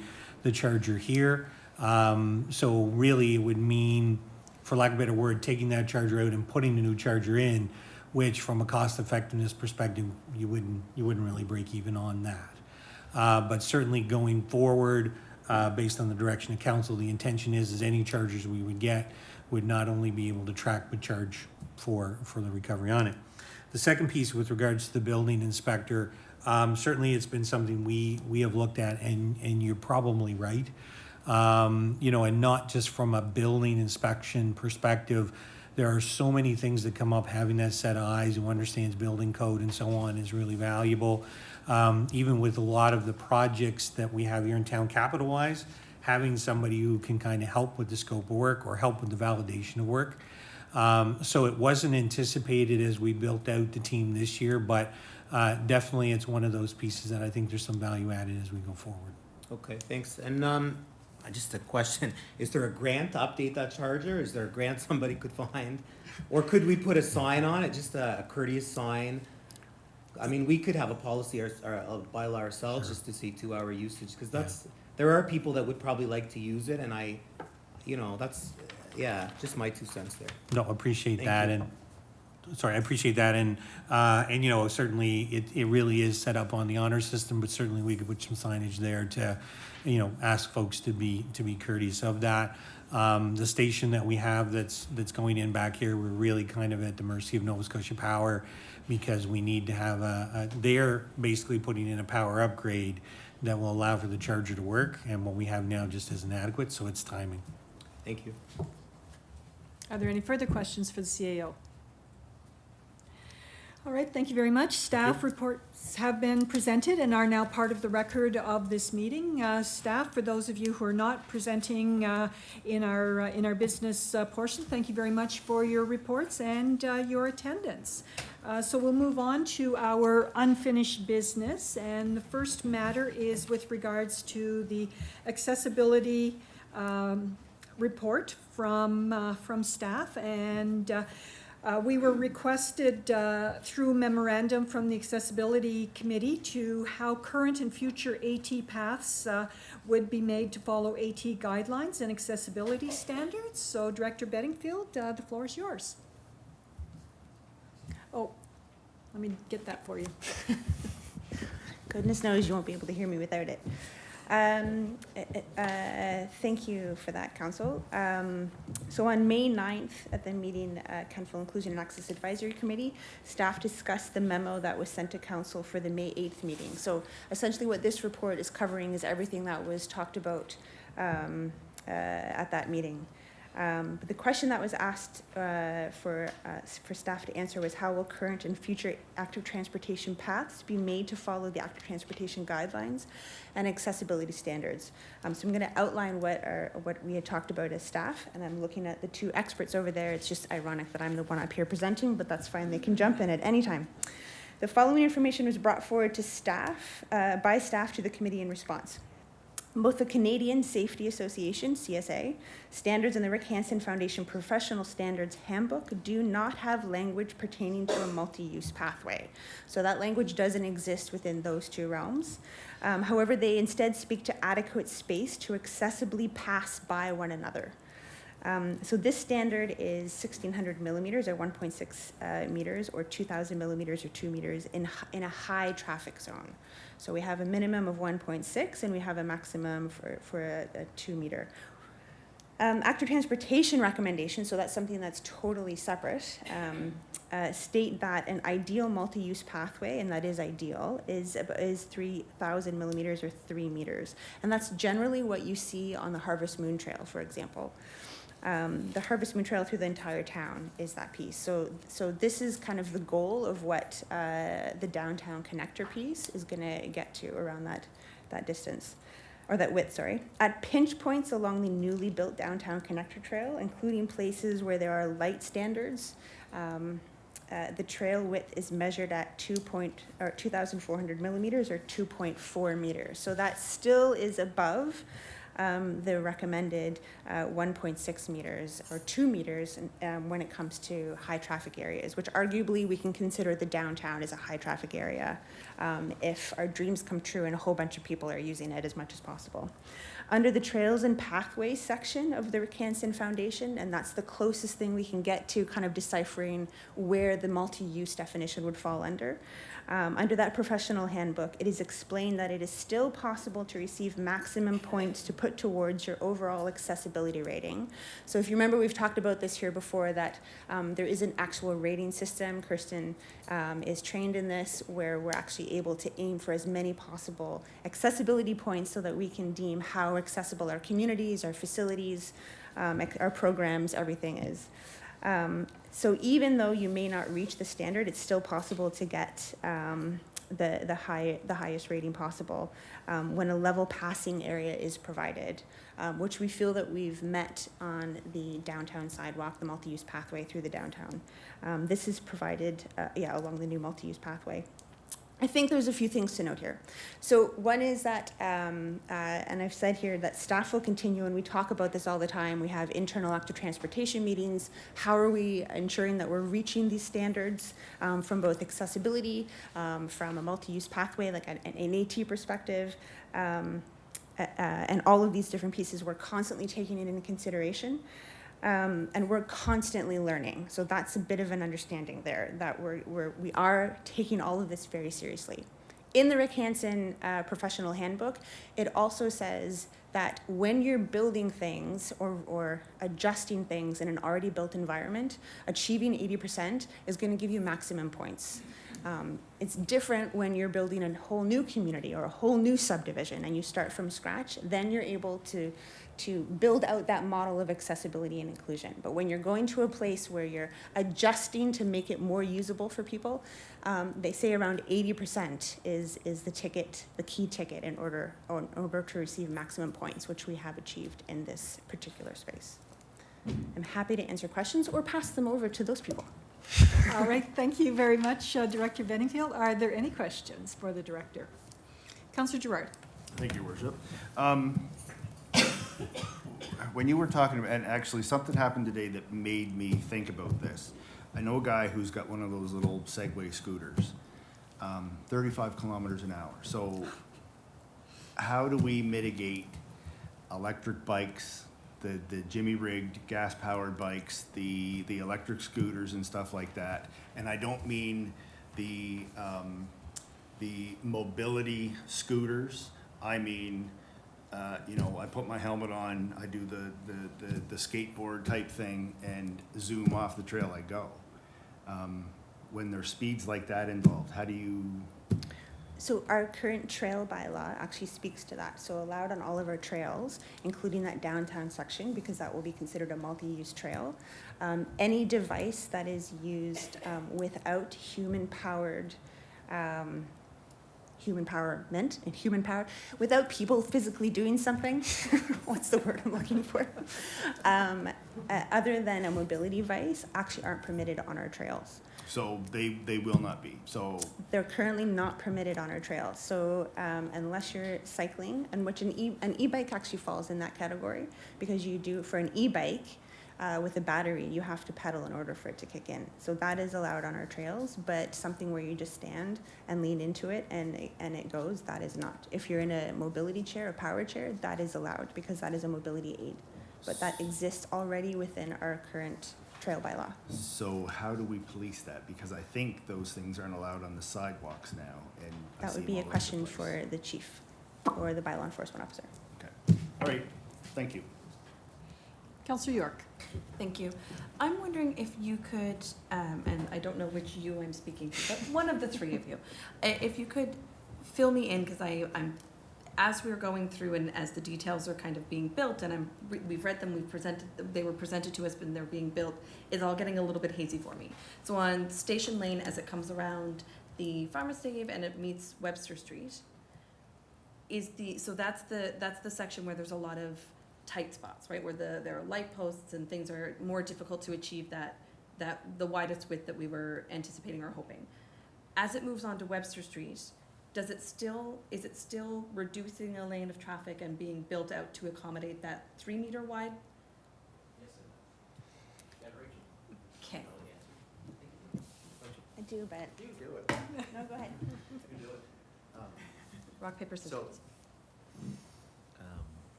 charger here. So really it would mean, for lack of a better word, taking that charger out and putting the new charger in, which from a cost effectiveness perspective, you wouldn't really break even on that. But certainly going forward, based on the direction of council, the intention is any chargers we would get would not only be able to track but charge for the recovery on it. The second piece with regards to the building inspector, certainly it's been something we have looked at, and you're probably right. And not just from a building inspection perspective, there are so many things that come up. Having that set of eyes who understands building code and so on is really valuable. Even with a lot of the projects that we have here in town capital-wise, having somebody who can kind of help with the scope of work or help with the validation of work. So it wasn't anticipated as we built out the team this year, but definitely it's one of those pieces that I think there's some value added as we go forward. Okay, thanks. And just a question, is there a grant to update that charger? Is there a grant somebody could find? Or could we put a sign on it, just a courteous sign? I mean, we could have a policy or a bylaw ourselves, sure, just to say 2-hour usage, because there are people that would probably like to use it, and that's, just my 2 cents there. No, appreciate Thank that. you. And sorry, I appreciate that. And certainly it really is set up on the honor system, but certainly we could put some signage there to, ask folks to be courteous of that. The station that we have that's going in back here, we're really kind of at the mercy of Nova Scotia Power, because we need to have they're basically putting in a power upgrade that will allow for the charger to work, and what we have now just isn't adequate, so it's timing. Thank you. Are there any further questions for the CAO? All right, thank you very much. Staff reports have been presented and are now part of the record of this meeting. Staff, for those of you who are not presenting in our business portion, thank you very much for your reports and your attendance. So we'll move on to our unfinished business, and the first matter is with regards to the accessibility report from staff, and we were requested through memorandum from the Accessibility Committee to how current and future AT paths would be made to follow AT guidelines and accessibility standards. So Director Bedingfield, the floor is yours. Oh, let me get that for you. Goodness knows you won't be able to hear me without it. Thank you for that, Council. So on May 9th at the meeting, Kentville Inclusion and Access Advisory Committee, staff discussed the memo that was sent to Council for the May 8th meeting. So essentially what this report is covering is everything that was talked about at that meeting. But the question that was asked for staff to answer was how will current and future active transportation paths be made to follow the active transportation guidelines and accessibility standards. So I'm going to outline what we had talked about as staff, and I'm looking at the two experts over there. It's just ironic that I'm the one up here presenting, but that's fine. They can jump in at any time. The following information was brought forward to staff by staff to the committee in response. Both the Canadian Safety Association, CSA, standards and the Rick Hansen Foundation Professional Standards Handbook do not have language pertaining to a multi-use pathway. So that language doesn't exist within those two realms. However, they instead speak to adequate space to accessibly pass by one another. So this standard is 1,600 millimeters or 1.6 meters, or 2,000 millimeters or 2 meters in a high traffic zone. So we have a minimum of 1.6 and we have a maximum for a 2 meter. Active transportation recommendations, so that's something that's totally separate, state that an ideal multi-use pathway, and that is ideal, is 3,000 millimeters or 3 meters. And that's generally what you see on the Harvest Moon Trail, for example. The Harvest Moon Trail through the entire town is that piece. So this is kind of the goal of what the downtown connector piece is going to get to around that distance, or that width, sorry. At pinch points along the newly built downtown connector trail, including places where there are light standards, the trail width is measured at 2,400 millimeters or 2.4 meters. So that still is above the recommended 1.6 meters or 2 meters when it comes to high traffic areas, which arguably we can consider the downtown as a high traffic area if our dreams come true and a whole bunch of people are using it as much as possible. Under the Trails and Pathways section of the Rick Hansen Foundation, and that's the closest thing we can get to kind of deciphering where the multi-use definition would fall under. Under that professional handbook, it is explained that it is still possible to receive maximum points to put towards your overall accessibility rating. So if you remember, we've talked about this here before, that there is an actual rating system. Kirsten is trained in this, where we're actually able to aim for as many possible accessibility points so that we can deem how accessible our communities, our facilities, our programs, everything is. So even though you may not reach the standard, it's still possible to get the highest rating possible when a level passing area is provided, which we feel that we've met on the downtown sidewalk, the multi-use pathway through the downtown. This is provided along the new multi-use pathway. I think there's a few things to note here. So one is that, and I've said here that staff will continue, and we talk about this all the time. We have internal active transportation meetings. How are we ensuring that we're reaching these standards from both accessibility, from a multi-use pathway, like an AT perspective, and all of these different pieces we're constantly taking it into consideration. And we're constantly learning. So that's a bit of an understanding there, that we are taking all of this very seriously. in the Rick Hansen professional handbook, it also says that when you're building things or adjusting things in an already built environment, achieving 80% is going to give you maximum points. It's different when you're building a whole new community or a whole new subdivision and you start from scratch. Then you're able to build out that model of accessibility and inclusion. But when you're going to a place where you're adjusting to make it more usable for people, they say around 80% is the ticket, the key ticket in order to receive maximum points, which we have achieved in this particular space. I'm happy to answer questions or pass them over to those people. All right, thank you very much, Director Bedingfield. Are there any questions for the director? Councillor Gerard. Thank you, Worship. When you were talking about, and actually something happened today that made me think about this. I know a guy who's got one of those little Segway scooters, 35 kilometers an hour. So how do we mitigate electric bikes, the jimmy-rigged gas-powered bikes, the electric scooters and stuff like that? And I don't mean the mobility scooters. I mean, I put my helmet on, I do the skateboard type thing, and zoom off the trail I go. When there's speeds like that involved, how do you? So our current trail bylaw actually speaks to that. So allowed on all of our trails, including that downtown section, because that will be considered a multi-use trail. Any device that is used without human empowerment and human power, without people physically doing something, what's the word I'm looking for? Other than a mobility device, actually aren't permitted on our trails. So they will not be, so. They're currently not permitted on our trails. So unless you're cycling, and which an e-bike actually falls in that category, because you do, for an e-bike with a battery, you have to pedal in order for it to kick in. So that is allowed on our trails, but something where you just stand and lean into it and it goes, that is not. If you're in a mobility chair, a power chair, that is allowed because that is a mobility aid. But that exists already within our current trail bylaw. So how do we police that? Because I think those things aren't allowed on the sidewalks now, and I That see would be them a all over the question place. for the chief or the bylaw enforcement officer. Okay, all right, thank you. Councillor York. Thank you. I'm wondering if you could, and I don't know which you I'm speaking to, but one of the three of you, if you could fill me in, because I'm, as we're going through and as the details are kind of being built, and we've read them, they were presented to us, but they're being built, it's all getting a little bit hazy for me. So on Station Lane, as it comes around the Farmers Stave and it meets Webster Street, so that's the section where there's a lot of tight spots, right, where there are light posts and things are more difficult to achieve that the widest width that we were anticipating or hoping. As it moves on to Webster Street, is it still reducing a lane of traffic and being built out to accommodate that 3 meter wide? Okay. I do, but. You do it. No, go ahead. You do it. Rock, paper, scissors.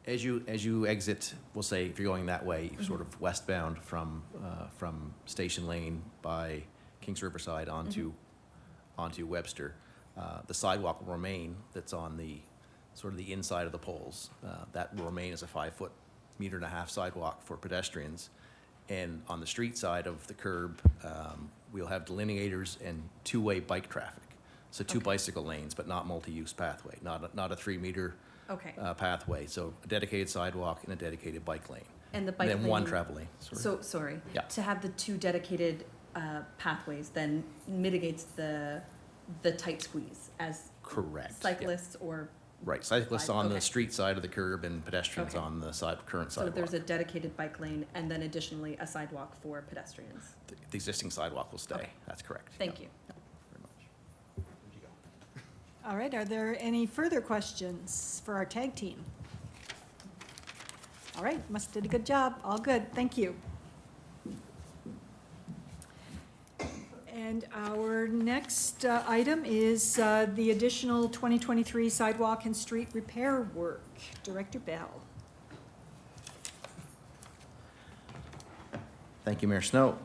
As you exit, we'll say if you're going that way, sort of westbound from Station Lane by Kings Riverside onto Webster, the sidewalk will remain. That's on the sort of the inside of the poles. That will remain as a 5-foot, 1.5 meter sidewalk for pedestrians. And on the street side of the curb, we'll have delineators and two-way bike traffic. So two bicycle lanes, but not multi-use pathway, not a 3 meter pathway. So a dedicated sidewalk and a dedicated bike lane. And the bike lane. And then one travel lane. Sorry. Yeah. To have the two dedicated pathways then mitigates the tight squeeze as Correct. cyclists or. Right, cyclists on the Okay. street side of the curb and pedestrians Okay. on the current So sidewalk. there's a dedicated bike lane and then additionally a sidewalk for pedestrians. The existing sidewalk will stay. Okay. That's correct. Thank you. Very much. All right, are there any further questions for our tag team? All right, must did a good job. All good, thank you. And our next item is the additional 2023 sidewalk and street repair work. Director Bell. Thank you, Mayor Snow.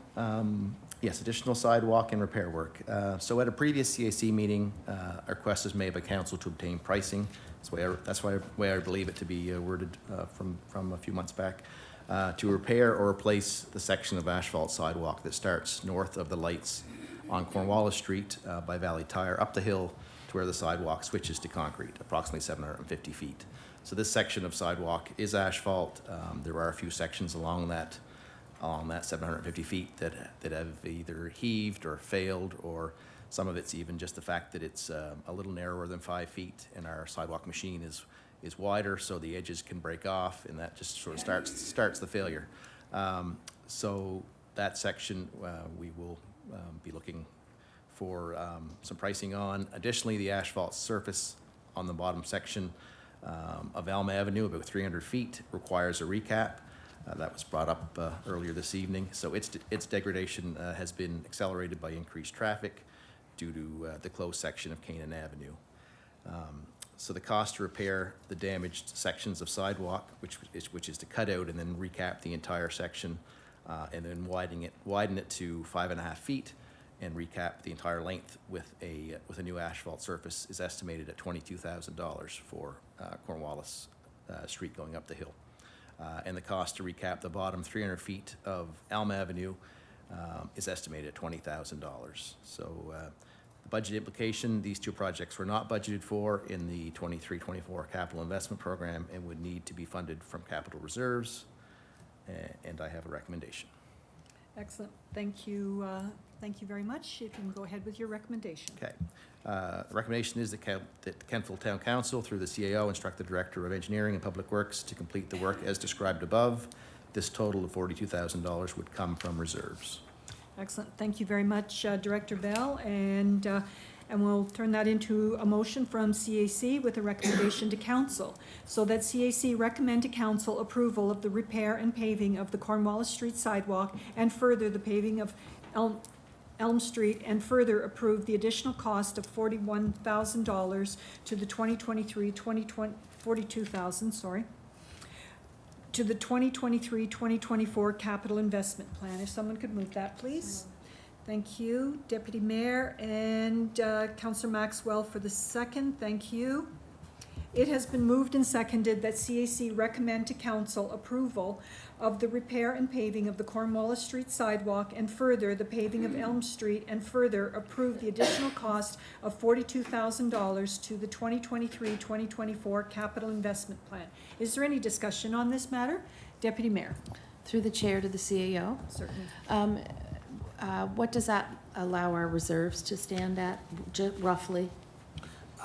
Yes, additional sidewalk and repair work. So at a previous CAC meeting, a request was made by council to obtain pricing. That's why I believe it to be worded from a few months back. To repair or replace the section of asphalt sidewalk that starts north of the lights on Cornwallis Street by Valley Tire up the hill to where the sidewalk switches to concrete, approximately 750 feet. So this section of sidewalk is asphalt. There are a few sections along that 750 feet that have either heaved or failed, or some of it's even just the fact that it's a little narrower than 5 feet, and our sidewalk machine is wider, so the edges can break off, and that just sort of starts the failure. So that section we will be looking for some pricing on. Additionally, the asphalt surface on the bottom section of Elm Avenue, about 300 feet, requires a recap. That was brought up earlier this evening. So its degradation has been accelerated by increased traffic due to the closed section of Canaan Avenue. So the cost to repair the damaged sections of sidewalk, which is to cut out and then recap the entire section, and then widen it to 5.5 feet, and recap the entire length with a new asphalt surface, is estimated at $22,000 for Cornwallis Street going up the hill. And the cost to recap the bottom 300 feet of Elm Avenue is estimated at $20,000. So the budget implication, these two projects were not budgeted for in the 23-24 capital investment program and would need to be funded from capital reserves. And I have a recommendation. Excellent. Thank you. Thank you very much. If you can go ahead with your recommendation. Okay. The recommendation is that Kentville Town Council, through the CAO, instruct the Director of Engineering and Public Works to complete the work as described above. This total of $42,000 would come from reserves. Excellent. Thank you very much, Director Bell. And we'll turn that into a motion from CAC with a recommendation to council. So that CAC recommend to council approval of the repair and paving of the Cornwallis Street sidewalk, and further the paving of Elm Street, and further approve the additional cost of $41,000 to the 2023-2024 capital investment plan. If someone could move that, please. Thank you, Deputy Mayor, and Councillor Maxwell for the second. Thank you. It has been moved and seconded that CAC recommend to council approval of the repair and paving of the Cornwallis Street sidewalk, and further the paving of Elm Street, and further approve the additional cost of $42,000 to the 2023-2024 capital investment plan. Is there any discussion on this matter? Deputy Mayor. Through the chair to the CAO. Certainly. What does that allow our reserves to stand at, roughly?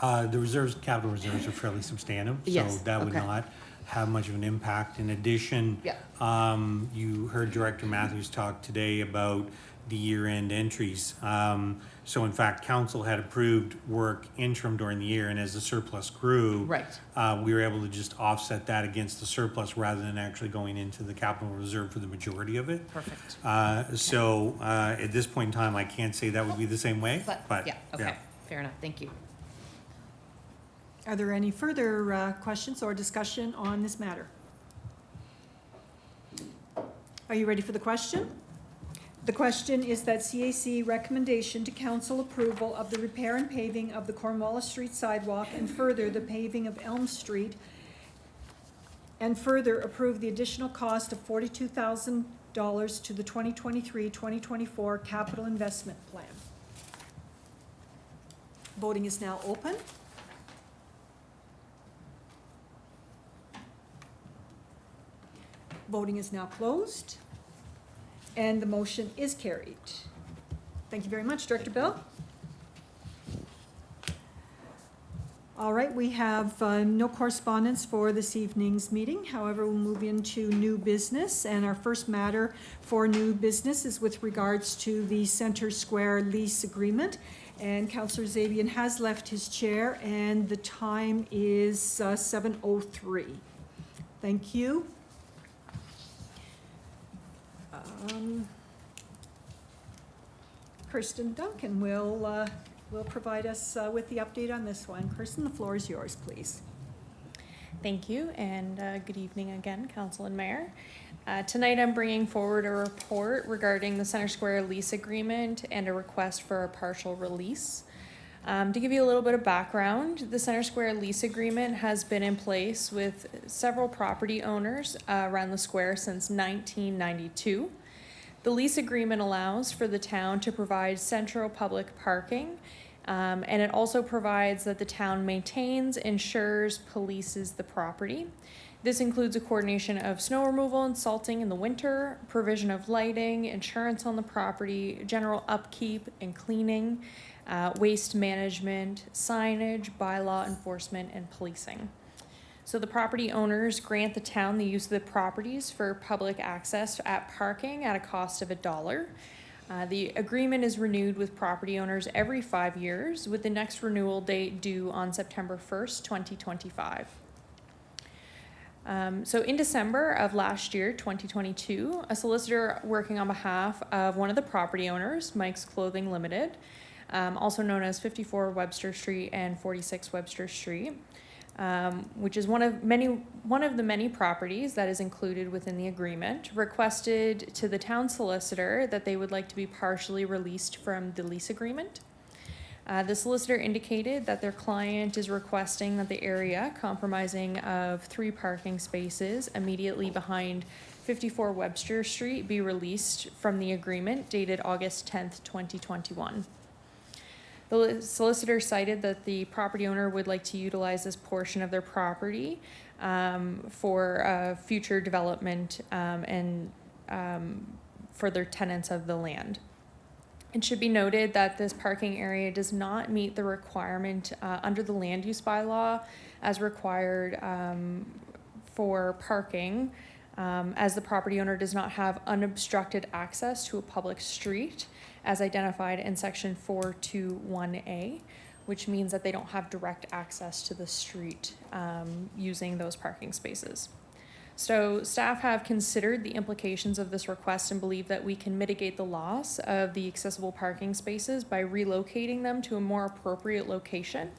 The reserves, capital reserves are fairly substantive, so Yes, that would okay. not have much of an impact. In addition, Yeah. You heard Director Matthews talk today about the year-end entries. So in fact, council had approved work interim during the year, and as the surplus grew, Right. We were able to just offset that against the surplus rather than actually going into the capital reserve for the majority of it. Perfect. So at this point in time, I can't say that would be the same way, but Yeah, okay, fair enough, thank you. Are there any further questions or discussion on this matter? Are you ready for the question? The question is that CAC recommendation to council approval of the repair and paving of the Cornwallis Street sidewalk, and further the paving of Elm Street, and further approve the additional cost of $42,000 to the 2023-2024 capital investment plan. Voting is now open. Voting is now closed, and the motion is carried. Thank you very much, Director Bell. All right, we have no correspondence for this evening's meeting. However, we'll move into new business, and our first matter for new business is with regards to the Center Square lease agreement. And Councillor Zabian has left his chair, and the time is 7:03. Thank you. Kirsten Duncan will provide us with the update on this one. Kirsten, the floor is yours, please. Thank you, and good evening again, Council and Mayor. Tonight I'm bringing forward a report regarding the Center Square lease agreement and a request for a partial release. To give you a little bit of background, the Center Square lease agreement has been in place with several property owners around the square since 1992. The lease agreement allows for the town to provide central public parking, and it also provides that the town maintains, insures, polices the property. This includes a coordination of snow removal and salting in the winter, provision of lighting, insurance on the property, general upkeep and cleaning, waste management, signage, bylaw enforcement, and policing. So the property owners grant the town the use of the properties for public access at parking at a cost of $1. The agreement is renewed with property owners every 5 years, with the next renewal date due on September 1st, 2025. So in December of last year, 2022, a solicitor working on behalf of one of the property owners, Mike's Clothing Limited, also known as 54 Webster Street and 46 Webster Street, which is one of the many properties that is included within the agreement, requested to the town solicitor that they would like to be partially released from the lease agreement. The solicitor indicated that their client is requesting that the area comprising of 3 parking spaces immediately behind 54 Webster Street be released from the agreement dated August 10th, 2021. The solicitor cited that the property owner would like to utilize this portion of their property for future development and for their tenants of the land. It should be noted that this parking area does not meet the requirement under the land use bylaw as required for parking, as the property owner does not have unobstructed access to a public street as identified in section 421A, which means that they don't have direct access to the street using those parking spaces. So staff have considered the implications of this request and believe that we can mitigate the loss of the accessible parking spaces by relocating them to a more appropriate location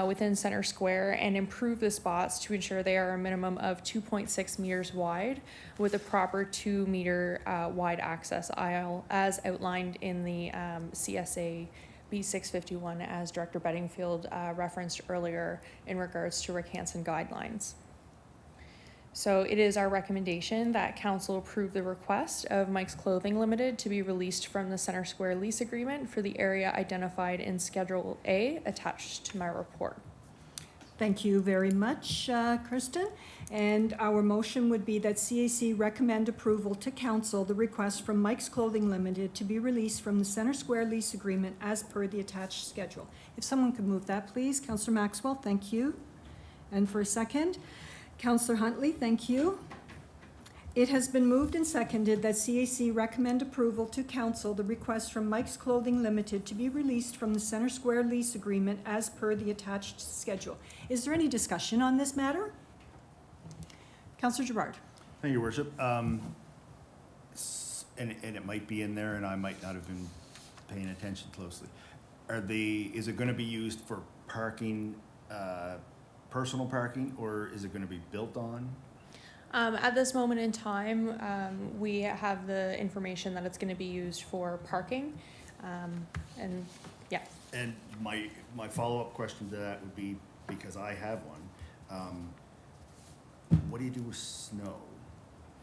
within Center Square and improve the spots to ensure they are a minimum of 2.6 meters wide with a proper 2 meter wide access aisle as outlined in the CSA B651 as Director Bedingfield referenced earlier in regards to Rick Hansen guidelines. So it is our recommendation that council approve the request of Mike's Clothing Limited to be released from the Center Square lease agreement for the area identified in Schedule A attached to my report. Thank you very much, Kristen. And our motion would be that CAC recommend approval to council the request from Mike's Clothing Limited to be released from the Center Square lease agreement as per the attached schedule. If someone could move that, please. Councillor Maxwell, thank you. And for a second, Councillor Huntley, thank you. It has been moved and seconded that CAC recommend approval to council the request from Mike's Clothing Limited to be released from the Center Square lease agreement as per the attached schedule. Is there any discussion on this matter? Councillor Girard. Thank you, Worship. And it might be in there and I might not have been paying attention closely. Is it gonna be used for parking, personal parking, or is it going to be built on? At this moment in time, we have the information that it's going to be used for parking, and yeah. And my follow-up question to that would be, because I have one, what do you do with snow?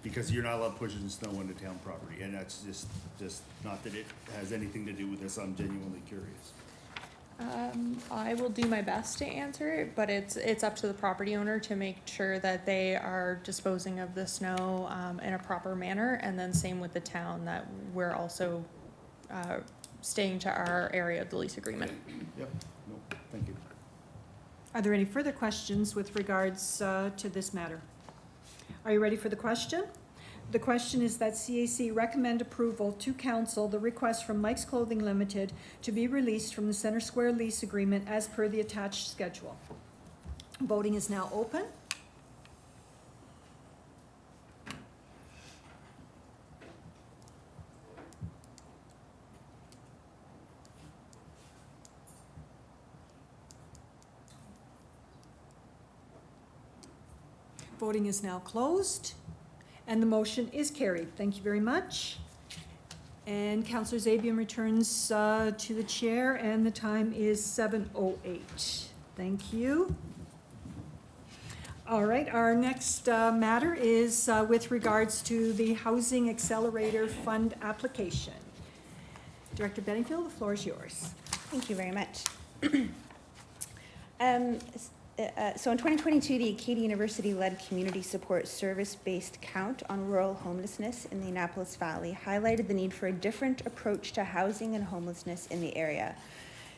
Because you're not allowed to push snow onto town property, and that's just not that it has anything to do with this. I'm genuinely curious. I will do my best to answer it, but it's up to the property owner to make sure that they are disposing of the snow in a proper manner, and then same with the town, that we're also staying to our area of the lease agreement. Yep, no, thank you. Are there any further questions with regards to this matter? Are you ready for the question? The question is that CAC recommend approval to council the request from Mike's Clothing Limited to be released from the Center Square lease agreement as per the attached schedule. Voting is now open. Voting is now closed. And the motion is carried. Thank you very much. And Councillor Zabian returns to the chair, and the time is 7:08. Thank you. All right, our next matter is with regards to the Housing Accelerator Fund application. Director Bedingfield, the floor is yours. Thank you very much. So in 2022, the Acadia University-led community support service-based count on rural homelessness in the Annapolis Valley highlighted the need for a different approach to housing and homelessness in the area.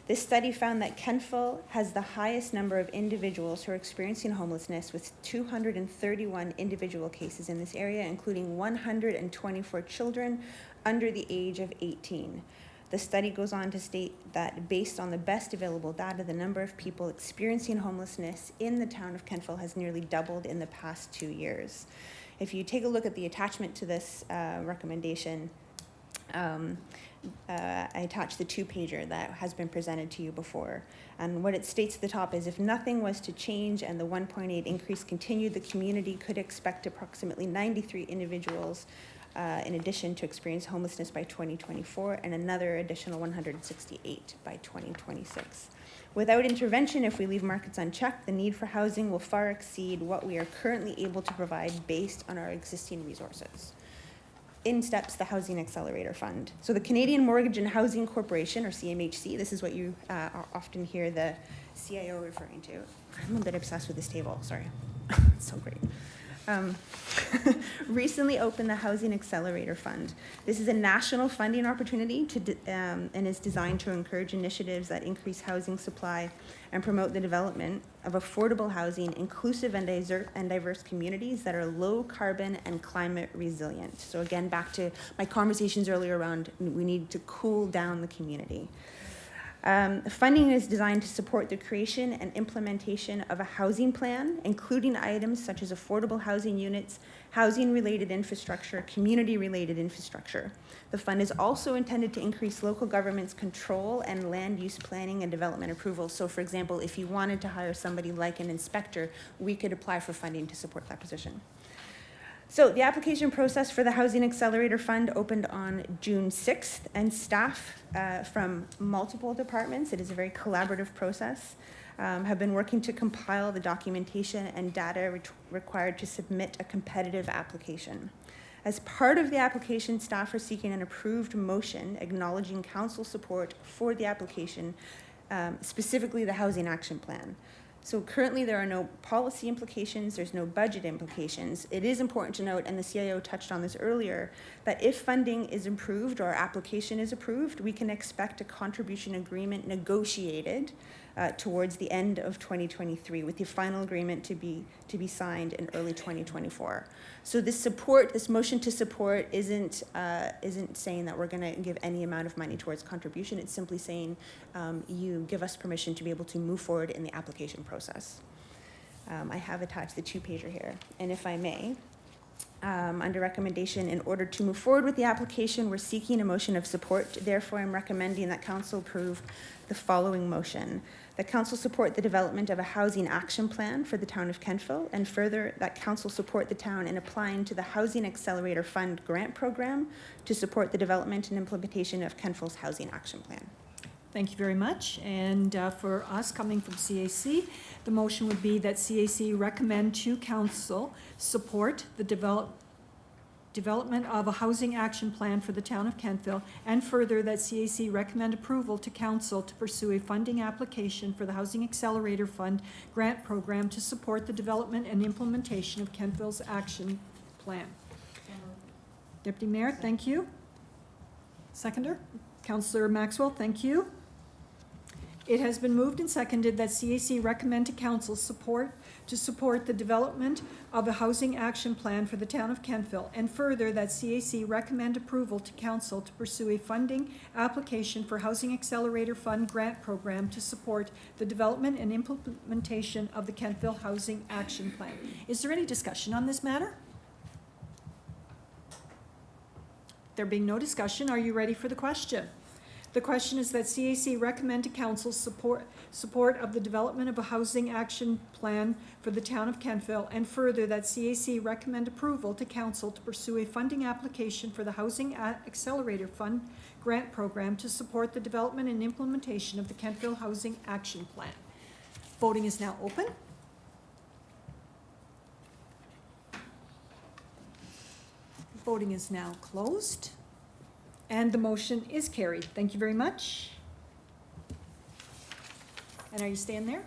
This study found that Kentville has the highest number of individuals who are experiencing homelessness, with 231 individual cases in this area, including 124 children under the age of 18. The study goes on to state that based on the best available data, the number of people experiencing homelessness in the town of Kentville has nearly doubled in the past 2 years. If you take a look at the attachment to this recommendation, I attached the 2-pager that has been presented to you before. And what it states at the top is, if nothing was to change and the 1.8 increase continued, the community could expect approximately 93 individuals in addition to experience homelessness by 2024, and another additional 168 by 2026. Without intervention, if we leave markets unchecked, the need for housing will far exceed what we are currently able to provide based on our existing resources. In steps the Housing Accelerator Fund. So the Canadian Mortgage and Housing Corporation, or CMHC, this is what you often hear the CIO referring to. I'm a bit obsessed with this table, sorry. It's so great. Recently opened the Housing Accelerator Fund. This is a national funding opportunity and is designed to encourage initiatives that increase housing supply and promote the development of affordable housing, inclusive and diverse communities that are low carbon and climate resilient. So again, back to my conversations earlier around, we need to cool down the community. Funding is designed to support the creation and implementation of a housing plan, including items such as affordable housing units, housing-related infrastructure, community-related infrastructure. The fund is also intended to increase local government's control and land use planning and development approval. So for example, if you wanted to hire somebody like an inspector, we could apply for funding to support that position. So the application process for the Housing Accelerator Fund opened on June 6th, and staff from multiple departments, it is a very collaborative process, have been working to compile the documentation and data required to submit a competitive application. As part of the application, staff are seeking an approved motion acknowledging council support for the application, specifically the Housing Action Plan. So currently there are no policy implications, there's no budget implications. It is important to note, and the CIO touched on this earlier, that if funding is approved or our application is approved, we can expect a contribution agreement negotiated towards the end of 2023, with the final agreement to be signed in early 2024. So this motion to support isn't saying that we're going to give any amount of money towards contribution. It's simply saying you give us permission to be able to move forward in the application process. I have attached the 2-pager here, and if I may, under recommendation, in order to move forward with the application, we're seeking a motion of support. Therefore, I'm recommending that council approve the following motion. That council support the development of a housing action plan for the town of Kentville, and further, that council support the town in applying to the Housing Accelerator Fund grant program to support the development and implementation of Kentville's housing action plan. Thank you very much. And for us, coming from CAC, the motion would be that CAC recommend to council support the development of a housing action plan for the town of Kentville, and further, that CAC recommend approval to council to pursue a funding application for the Housing Accelerator Fund grant program to support the development and implementation of Kentville's action plan. Deputy Mayor, thank you. Seconder? Councillor Maxwell, thank you. It has been moved and seconded that CAC recommend to council support the development of a housing action plan for the town of Kentville, and further, that CAC recommend approval to council to pursue a funding application for Housing Accelerator Fund grant program to support the development and implementation of the Kentville Housing Action Plan. Is there any discussion on this matter? There being no discussion, are you ready for the question? The question is that CAC recommend to council support of the development of a housing action plan for the town of Kentville, and further that CAC recommend approval to council to pursue a funding application for the Housing Accelerator Fund grant program to support the development and implementation of the Kentville Housing Action Plan. Voting is now open. Voting is now closed. And the motion is carried. Thank you very much. And are you staying there?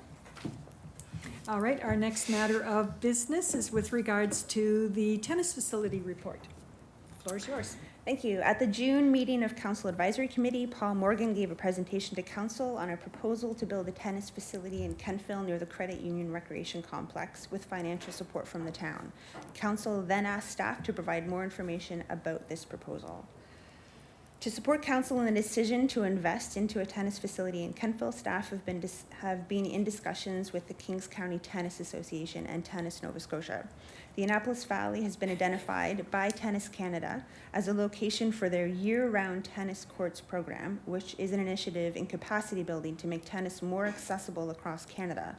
All right, our next matter of business is with regards to the tennis facility report. The floor is yours. Thank you. At the June meeting of Council Advisory Committee, Paul Morgan gave a presentation to Council on a proposal to build a tennis facility in Kentville near the Credit Union Recreation Complex with financial support from the town. Council then asked staff to provide more information about this proposal. To support council in the decision to invest into a tennis facility in Kentville, staff have been in discussions with the Kings County Tennis Association and Tennis Nova Scotia. The Annapolis Valley has been identified by Tennis Canada as a location for their year-round tennis courts program, which is an initiative in capacity building to make tennis more accessible across Canada.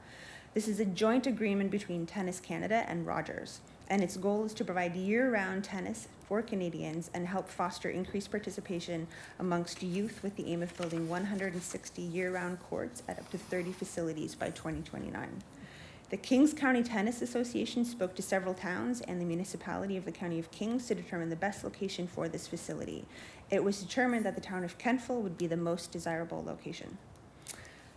This is a joint agreement between Tennis Canada and Rogers, and its goal is to provide year-round tennis for Canadians and help foster increased participation amongst youth with the aim of building 160 year-round courts at up to 30 facilities by 2029. The Kings County Tennis Association spoke to several towns and the municipality of the County of Kings to determine the best location for this facility. It was determined that the town of Kentville would be the most desirable location.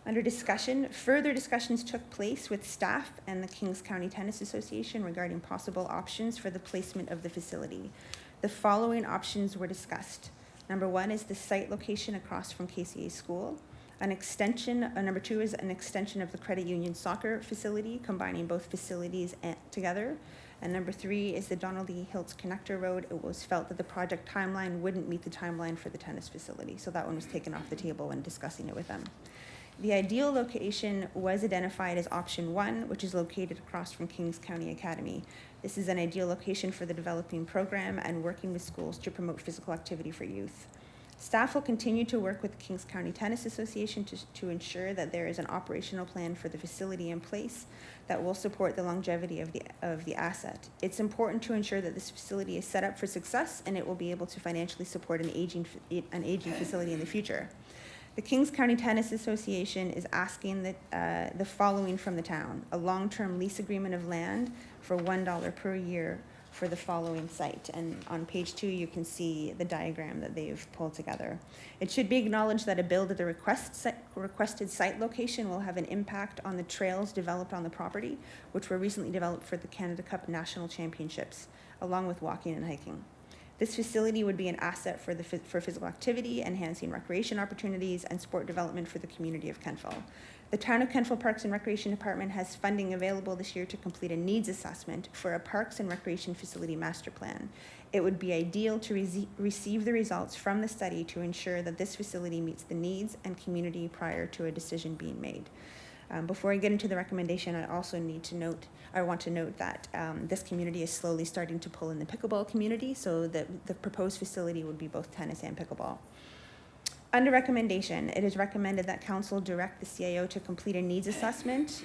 Under discussion, further discussions took place with staff and the Kings County Tennis Association regarding possible options for the placement of the facility. The following options were discussed. Number one is the site location across from KCA School. Number two is an extension of the Credit Union soccer facility, combining both facilities together. And number three is the Donald E. Hiltz Connector Road. It was felt that the project timeline wouldn't meet the timeline for the tennis facility, so that one was taken off the table when discussing it with them. The ideal location was identified as option one, which is located across from Kings County Academy. This is an ideal location for the developing program and working with schools to promote physical activity for youth. Staff will continue to work with the Kings County Tennis Association to ensure that there is an operational plan for the facility in place that will support the longevity of the asset. It's important to ensure that this facility is set up for success and it will be able to financially support an aging facility in the future. The Kings County Tennis Association is asking the following from the town: a long-term lease agreement of land for $1 per year for the following site. And on page 2, you can see the diagram that they've pulled together. It should be acknowledged that a build at the requested site location will have an impact on the trails developed on the property, which were recently developed for the Canada Cup National Championships, along with walking and hiking. This facility would be an asset for physical activity, enhancing recreation opportunities, and sport development for the community of Kentville. The Town of Kentville Parks and Recreation Department has funding available this year to complete a needs assessment for a Parks and Recreation Facility Master Plan. It would be ideal to receive the results from the study to ensure that this facility meets the needs and community prior to a decision being made. Before I get into the recommendation, I want to note that this community is slowly starting to pull in the pickleball community, so that the proposed facility would be both tennis and pickleball. Under recommendation, it is recommended that council direct the CAO to complete a needs assessment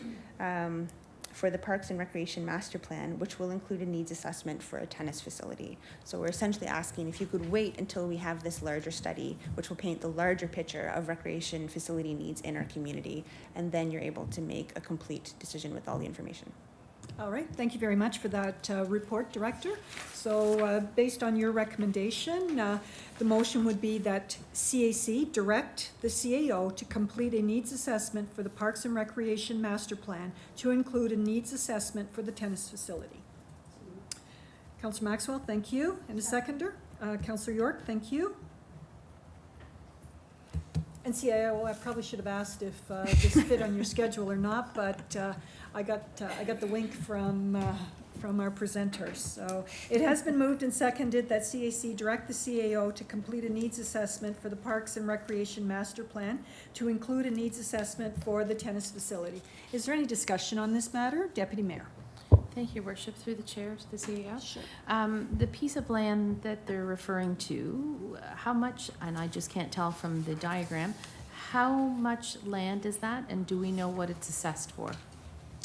for the Parks and Recreation Master Plan, which will include a needs assessment for a tennis facility. So we're essentially asking if you could wait until we have this larger study, which will paint the larger picture of recreation facility needs in our community, and then you're able to make a complete decision with all the information. All right, thank you very much for that report, Director. So based on your recommendation, the motion would be that CAC direct the CAO to complete a needs assessment for the Parks and Recreation Master Plan to include a needs assessment for the tennis facility. Councillor Maxwell, thank you. And a seconder? Councillor York, thank you. And CAO, I probably should have asked if this fit on your schedule or not, but I got the wink from our presenters. So it has been moved and seconded that CAC direct the CAO to complete a needs assessment for the Parks and Recreation Master Plan to include a needs assessment for the tennis facility. Is there any discussion on this matter? Deputy Mayor. Thank you, Worship, through the chair to the CEO. Sure. The piece of land that they're referring to, how much, and I just can't tell from the diagram, how much land is that, and do we know what it's assessed for?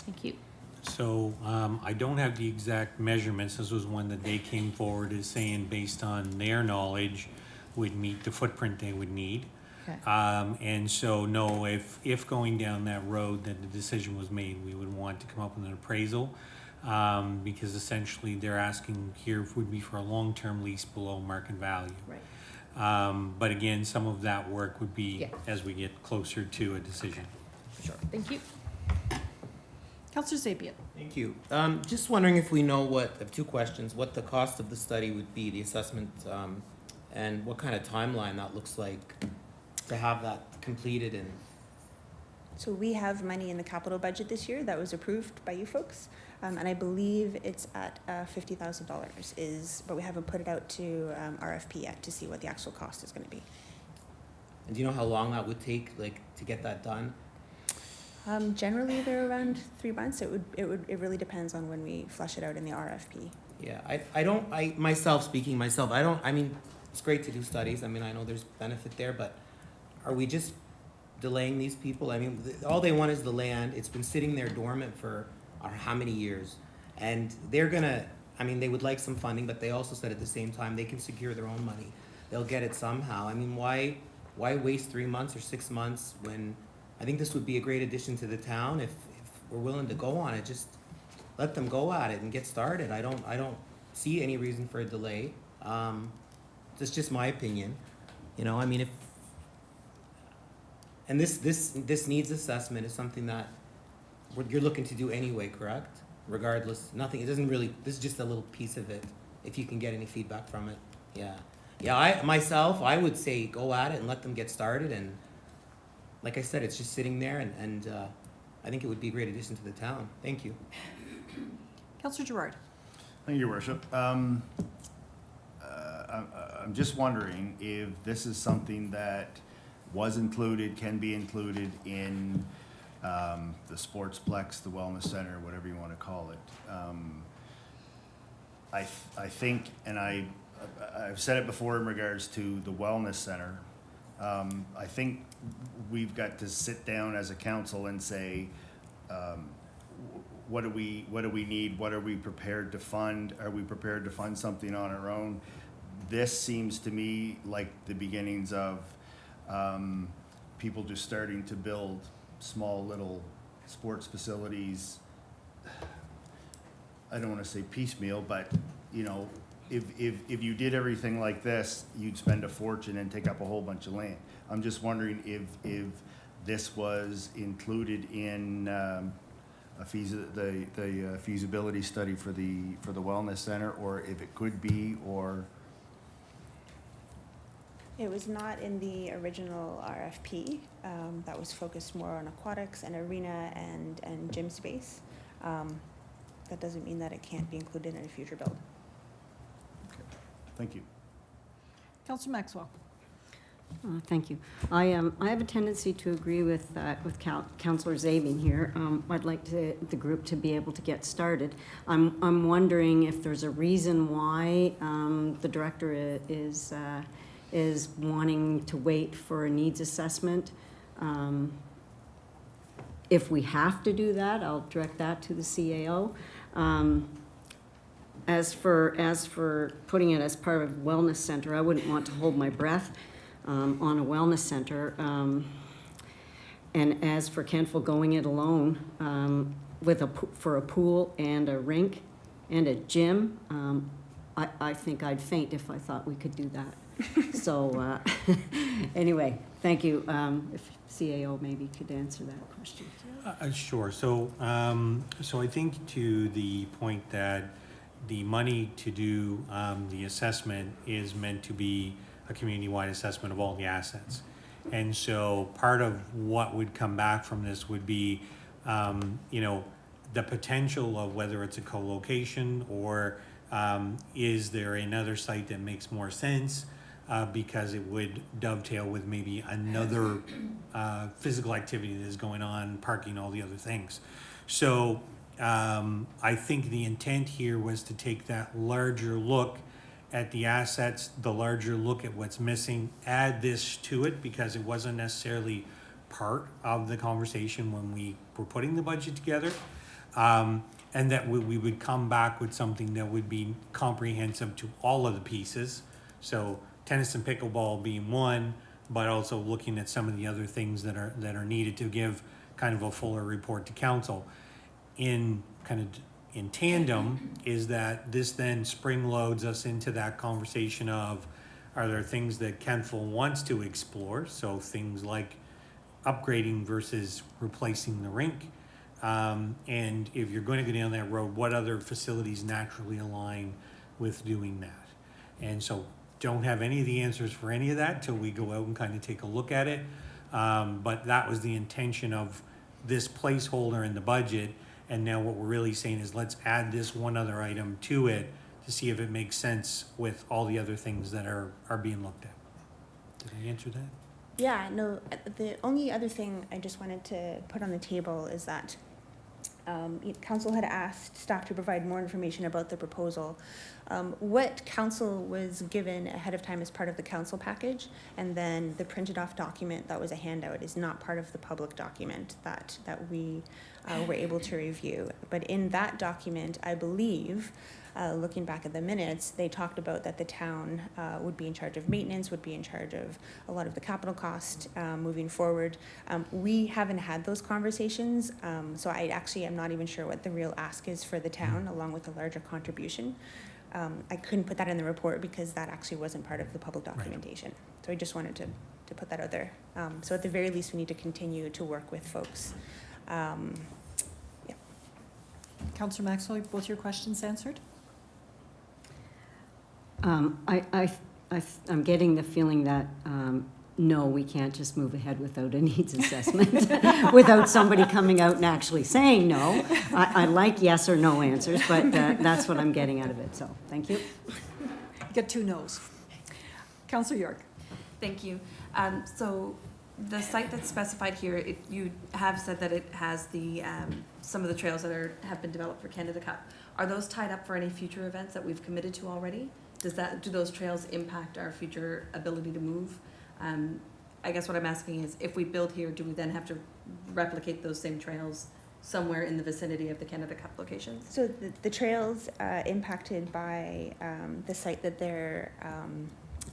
Thank you. So, I don't have the exact measurements. This was one that they came forward as saying, based on their knowledge, would meet the footprint they would need. Okay. And so, no, if going down that road that the decision was made, we would want to come up with an appraisal. Because essentially they're asking here would be for a long-term lease below market value. Right. But again, some of that work would be Yeah. as we get closer to a decision. Sure. Thank you. Counselor Zabian. Thank you. Just wondering if we know I have two questions, what the cost of the study would be, the assessment, and what kind of timeline that looks like to have that completed and. So we have money in the capital budget this year that was approved by you folks, and I believe it's at $50,000 but we haven't put it out to RFP yet to see what the actual cost is gonna be. And do you know how long that would take, like, to get that done? Generally, they're around 3 months. It really depends on when we flush it out in the RFP. Yeah, I mean, it's great to do studies, I mean, I know there's benefit there, but are we just delaying these people? I mean, all they want is the land, it's been sitting there dormant for how many years? And they're gonna, I mean, they would like some funding, but they also said at the same time, they can secure their own money. They'll get it somehow. I mean, why waste 3 months or 6 months when, I think this would be a great addition to the town. If we're willing to go on it, just let them go at it and get started. I don't see any reason for a delay. That's just my opinion. You know, I mean, and this needs assessment is something that you're looking to do anyway, correct? Regardless, it doesn't really, this is just a little piece of it, if you can get any feedback from it. Yeah. Yeah, I would say go at it and let them get started, and like I said, it's just sitting there, and I think it would be a great addition to the town. Thank you. Counselor Gerard. Thank you, Your Worship. I'm just wondering if this is something that was included, can be included in the Sportsplex, the Wellness Center, whatever you want to call it. I think, and I've said it before in regards to the Wellness Center, I think we've got to sit down as a council and say, what do we need? What are we prepared to fund? Are we prepared to fund something on our own? This seems to me like the beginnings of people just starting to build small little sports facilities. I don't want to say piecemeal, but you know, if you did everything like this, you'd spend a fortune and take up a whole bunch of land. I'm just wondering if this was included in the feasibility study for the Wellness Center, or if it could be, or. It was not in the original RFP. That was focused more on aquatics and arena and gym space. That doesn't mean that it can't be included in a future build. Okay. Thank you. Counselor Maxwell. Thank you. I have a tendency to agree with Councillor Zabin here. I'd like the group to be able to get started. I'm wondering if there's a reason why the director is wanting to wait for a needs assessment. If we have to do that, I'll direct that to the CAO. As for putting it as part of wellness center, I wouldn't want to hold my breath on a wellness center. And as for Kentville going it alone for a pool and a rink and a gym, I think I'd faint if I thought we could do that. So anyway, thank you. If CAO maybe could answer that question. Sure. So I think to the point that the money to do the assessment is meant to be a community-wide assessment of all the assets. And so part of what would come back from this would be, the potential of whether it's a co-location or is there another site that makes more sense because it would dovetail with maybe another physical activity that is going on, parking, all the other things. So I think the intent here was to take that larger look at the assets, the larger look at what's missing, add this to it because it wasn't necessarily part of the conversation when we were putting the budget together. And that we would come back with something that would be comprehensive to all of the pieces. So tennis and pickleball being one, but also looking at some of the other things that are needed to give kind of a fuller report to council. In tandem is that this then spring loads us into that conversation of, are there things that Kentville wants to explore? So things like upgrading versus replacing the rink. And if you're going to go down that road, what other facilities naturally align with doing that? And so don't have any of the answers for any of that till we go out and kind of take a look at it. But that was the intention of this placeholder in the budget. And now what we're really saying is let's add this one other item to it to see if it makes sense with all the other things that are being looked at. Did I answer that? Yeah, no, the only other thing I just wanted to put on the table is that council had asked staff to provide more information about the proposal. What council was given ahead of time as part of the council package, and then the printed off document that was a handout is not part of the public document that we were able to review. But in that document, I believe, looking back at the minutes, they talked about that the town would be in charge of maintenance, would be in charge of a lot of the capital cost moving forward. We haven't had those conversations, so I actually am not even sure what the real ask is for the town, along with the larger contribution. I couldn't put that in the report because that actually wasn't part of the public documentation. Right. So I just wanted to put that out there. So at the very least, we need to continue to work with folks. Yeah. Councillor Maxwell, both your questions answered? I'm getting the feeling that, no, we can't just move ahead without a needs assessment, without somebody coming out and actually saying no. I like yes or no answers, but that's what I'm getting out of it, so thank you. You get 2 no's. Councillor York. Thank you. So the site that's specified here, you have said that it has the some of the trails that have been developed for Canada Cup. Are those tied up for any future events that we've committed to already? Do those trails impact our future ability to move? I guess what I'm asking is, if we build here, do we then have to replicate those same trails somewhere in the vicinity of the Canada Cup locations? So the trails impacted by the site that they're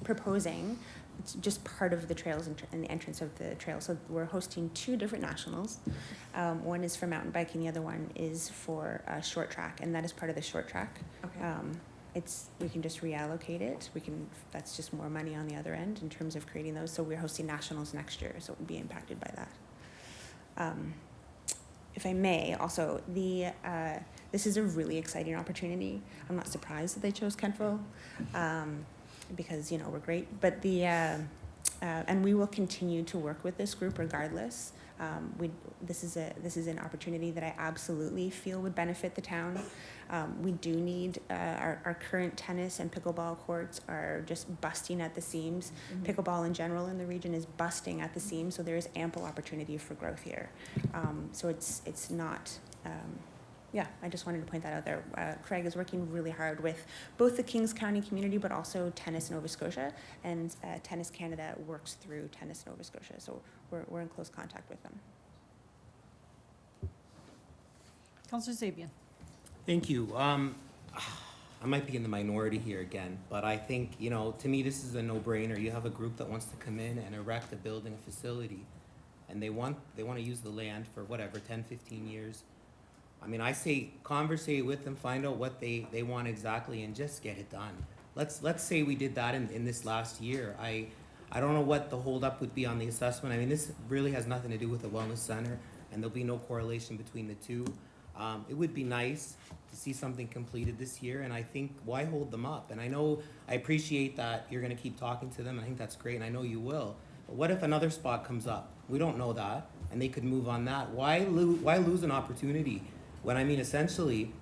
proposing, it's just part of the trails and the entrance of the trail. So we're hosting 2 different nationals. One is for mountain biking, the other one is for short track, and that is part of the short track. Okay. We can just reallocate it. That's just more money on the other end in terms of creating those. So we're hosting nationals next year, so it would be impacted by that. If I may, also, this is a really exciting opportunity. I'm not surprised that they chose Kentville, because, we're great. But and we will continue to work with this group regardless. This is an opportunity that I absolutely feel would benefit the town. We do need, our current tennis and pickleball courts are just busting at the seams. Mm-hmm. Pickleball in general in the region is busting at the seams, so there is ample opportunity for growth here. So it's not, I just wanted to point that out there. Craig is working really hard with both the Kings County community, but also Tennis Nova Scotia, and Tennis Canada works through Tennis Nova Scotia, so we're in close contact with them. Councillor Zabian. Thank you. I might be in the minority here again, but I think, to me, this is a no-brainer. You have a group that wants to come in and erect a building, a facility, and they want to use the land for whatever, 10, 15 years. I mean, I say conversate with them, find out what they want exactly, and just get it done. Let's say we did that in this last year. I don't know what the holdup would be on the assessment. I mean, this really has nothing to do with the wellness center, and there'll be no correlation between the two. It would be nice to see something completed this year, and I think, why hold them up? And I appreciate that you're gonna keep talking to them, and I think that's great, and I know you will. But what if another spot comes up? We don't know that, and they could move on that. Why lose an opportunity? When, I mean, essentially,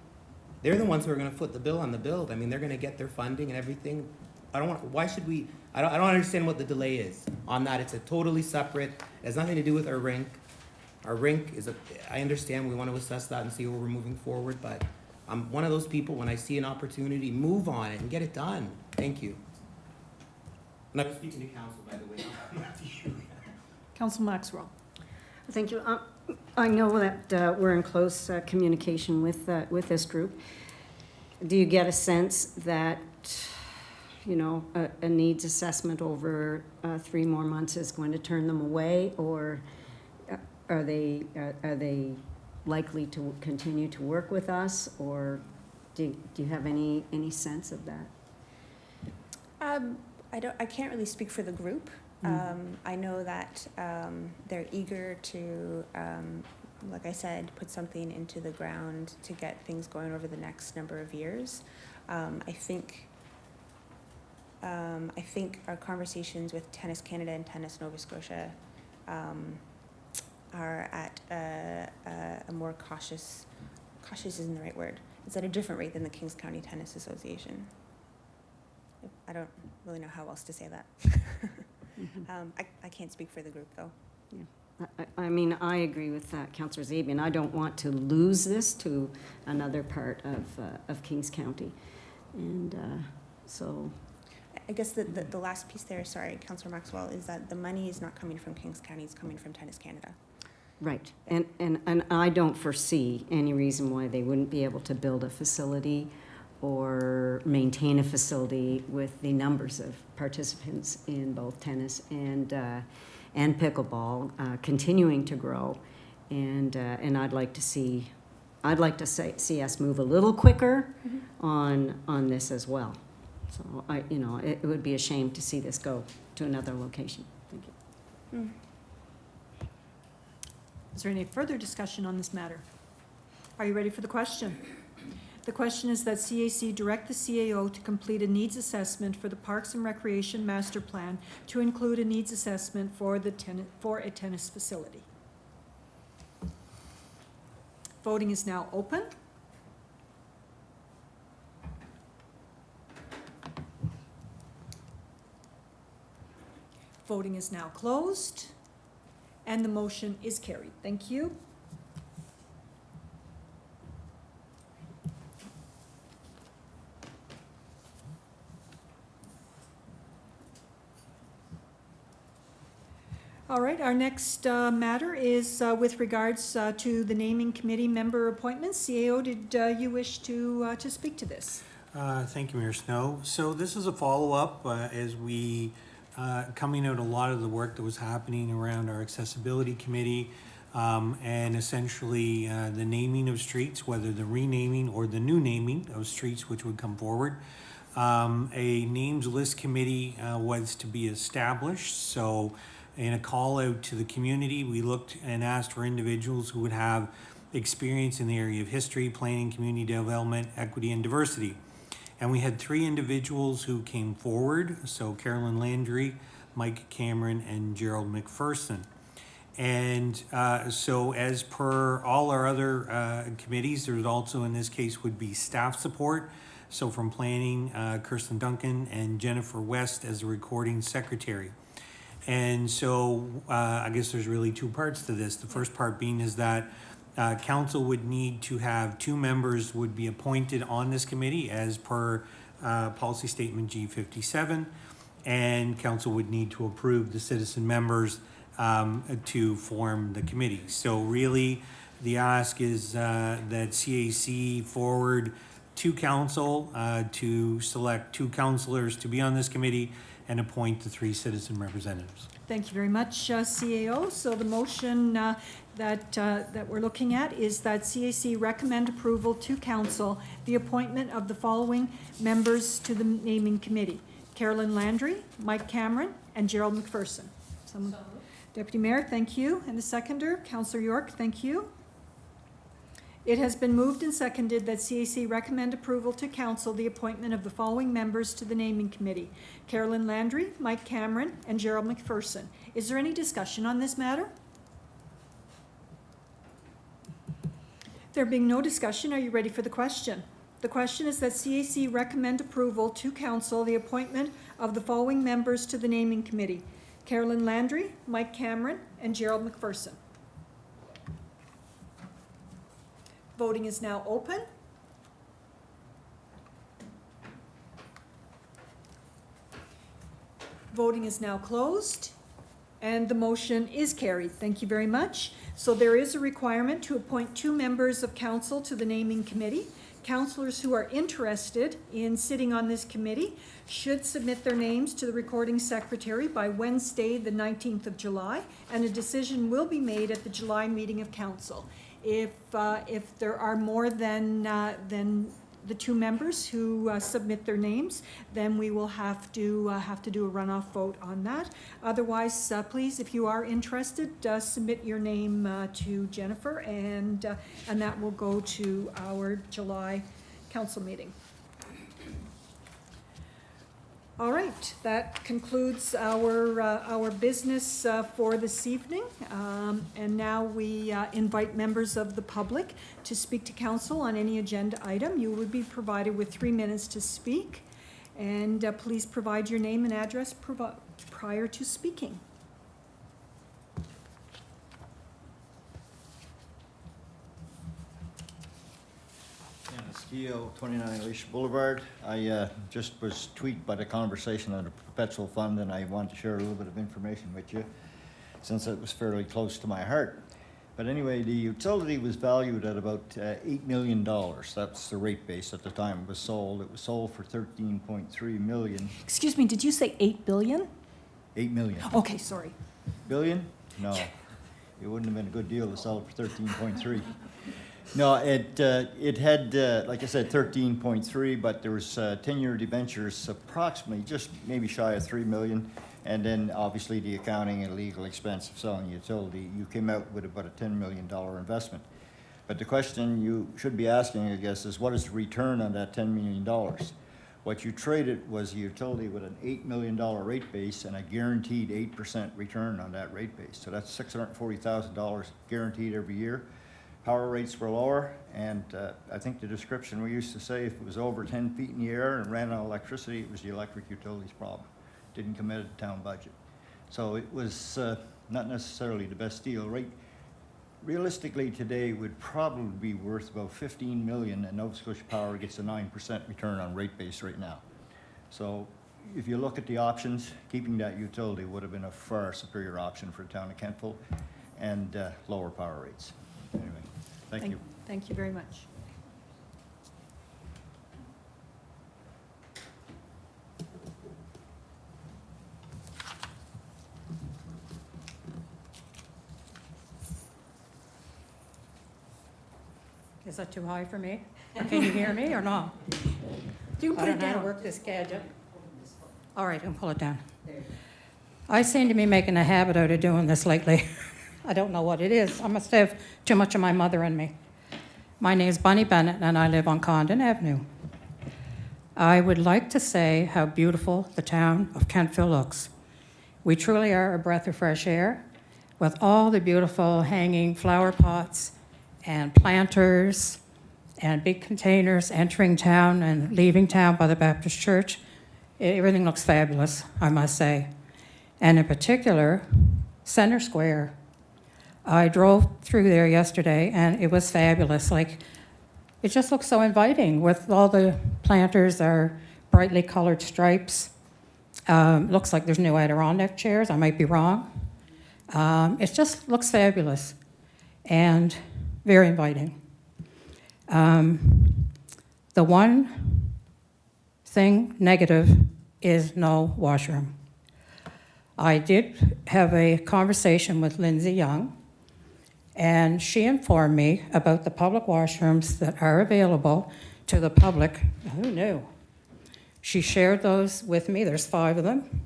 they're the ones who are gonna foot the bill on the build. I mean, they're gonna get their funding and everything. I don't understand what the delay is on that. It's a totally separate, it has nothing to do with our rink. Our rink is I understand we want to assess that and see where we're moving forward, but I'm one of those people, when I see an opportunity, move on it and get it done. Thank you. And I'm speaking to council, by the way, not to you. Council Maxwell. Thank you. I know that we're in close communication with this group. Do you get a sense that, you know, a needs assessment over 3 more months is going to turn them away, or are they likely to continue to work with us, or do you have any sense of that? I can't really speak for the group. I know that they're eager to, like I said, put something into the ground to get things going over the next number of years. I think our conversations with Tennis Canada and Tennis Nova Scotia are at a more cautious isn't the right word. It's at a different rate than the Kings County Tennis Association. I don't really know how else to say that. I can't speak for the group, though. Yeah. I mean, I agree with Councillor Zabian. I don't want to lose this to another part of Kings County. And so... I guess the last piece there, sorry, Councillor Maxwell, is that the money is not coming from Kings County, it's coming from Tennis Canada. Right. And I don't foresee any reason why they wouldn't be able to build a facility or maintain a facility with the numbers of participants in both tennis and pickleball continuing to grow. And I'd like to see us move a little quicker on this as well. So it would be a shame to see this go to another location. Thank you. Is there any further discussion on this matter? Are you ready for the question? The question is that CAC direct the CAO to complete a needs assessment for the Parks and Recreation Master Plan to include a needs assessment for a tennis facility. Voting is now open. Voting is now closed, and the motion is carried. Thank you. All right, our next matter is with regards to the naming committee member appointments. CAO, did you wish to speak to this? Thank you, Mayor Snow. So this is a follow-up as we coming out a lot of the work that was happening around our accessibility committee and essentially the naming of streets, whether the renaming or the new naming of streets which would come forward. A names list committee was to be established. So in a call out to the community, we looked and asked for individuals who would have experience in the area of history, planning, community development, equity, and diversity. And we had 3 individuals who came forward, so Carolyn Landry, Mike Cameron, and Gerald McPherson. And so as per all our other committees, there's also in this case would be staff support. So from planning, Kirsten Duncan and Jennifer West as the recording secretary. And so I guess there's really 2 parts to this. The first part being is that council would need to have 2 members would be appointed on this committee as per policy statement G57, and council would need to approve the citizen members to form the committee. So really the ask is that CAC forward to council to select 2 councillors to be on this committee and appoint the 3 citizen representatives. Thank you very much, CAO. So the motion that we're looking at is that CAC recommend approval to council the appointment of the following members to the naming committee: Carolyn Landry, Mike Cameron, and Gerald McPherson. Deputy Mayor, thank you. And the seconder, Councillor York, thank you. It has been moved and seconded that CAC recommend approval to council the appointment of the following members to the naming committee: Carolyn Landry, Mike Cameron, and Gerald McPherson. Is there any discussion on this matter? There being no discussion, are you ready for the question? The question is that CAC recommend approval to council the appointment of the following members to the naming committee: Carolyn Landry, Mike Cameron, and Gerald McPherson. Voting is now open. Voting is now closed, and the motion is carried. Thank you very much. So there is a requirement to appoint 2 members of council to the naming committee. Councillors who are interested in sitting on this committee should submit their names to the recording secretary by Wednesday, the 19th of July, and a decision will be made at the July meeting of council. If there are more than the 2 members who submit their names, then we will have to do a runoff vote on that. Otherwise, please, if you are interested, submit your name to Jennifer, and that will go to our July council meeting. All right, that concludes our business for this evening. And now we invite members of the public to speak to council on any agenda item. You will be provided with 3 minutes to speak. And please provide your name and address prior to speaking. Steele, 29 Alicia Boulevard. I just was tweaked by the conversation on the perpetual fund, and I wanted to share a little bit of information with you since it was fairly close to my heart. But anyway, the utility was valued at about $8 million. That's the rate base at the time it was sold. It was sold for $13.3 million. Excuse me, did you say 8 billion? 8 million. Okay, sorry. Billion? No. It wouldn't have been a good deal to sell it for 13.3. No, it had, like I said, 13.3, but there was 10-year debentures, approximately just maybe shy of 3 million, and then obviously the accounting and legal expense of selling the utility. You came out with about a $10 million investment. But the question you should be asking, I guess, is what is the return on that $10 million? What you traded was a utility with an $8 million rate base and a guaranteed 8% return on that rate base. So that's $640,000 guaranteed every year. Power rates were lower, and I think the description we used to say, if it was over 10 feet in the air and ran on electricity, it was the electric utility's problem. Didn't come out of the town budget. So it was not necessarily the best deal. Realistically today would probably be worth about 15 million, and Nova Scotia Power gets a 9% return on rate base right now. So if you look at the options, keeping that utility would have been a far superior option for the town of Kentville, and lower power rates. Anyway, thank you. Thank you very much. Is that too high for me? Can you hear me or not? You can I put it don't know how to down. work this gadget. All right, I'll pull it down. I seem to be making a habit out of doing this lately. I don't know what it is. I must have too much of my mother in me. My name is Bunny Bennett, and I live on Canaan Avenue. I would like to say how beautiful the town of Kentville looks. We truly are a breath of fresh air with all the beautiful hanging flower pots and planters and big containers entering town and leaving town by the Baptist Church. Everything looks fabulous, I must say. And in particular, Center Square. I drove through there yesterday, and it was fabulous. Like, it just looks so inviting with all the planters are brightly colored stripes. Looks like there's new Adirondack chairs. I might be wrong. It just looks fabulous and very inviting. The one thing negative is no washroom. I did have a conversation with Lindsay Young, and she informed me about the public washrooms that are available to the public. Who knew? She shared those with me, there's 5 of them,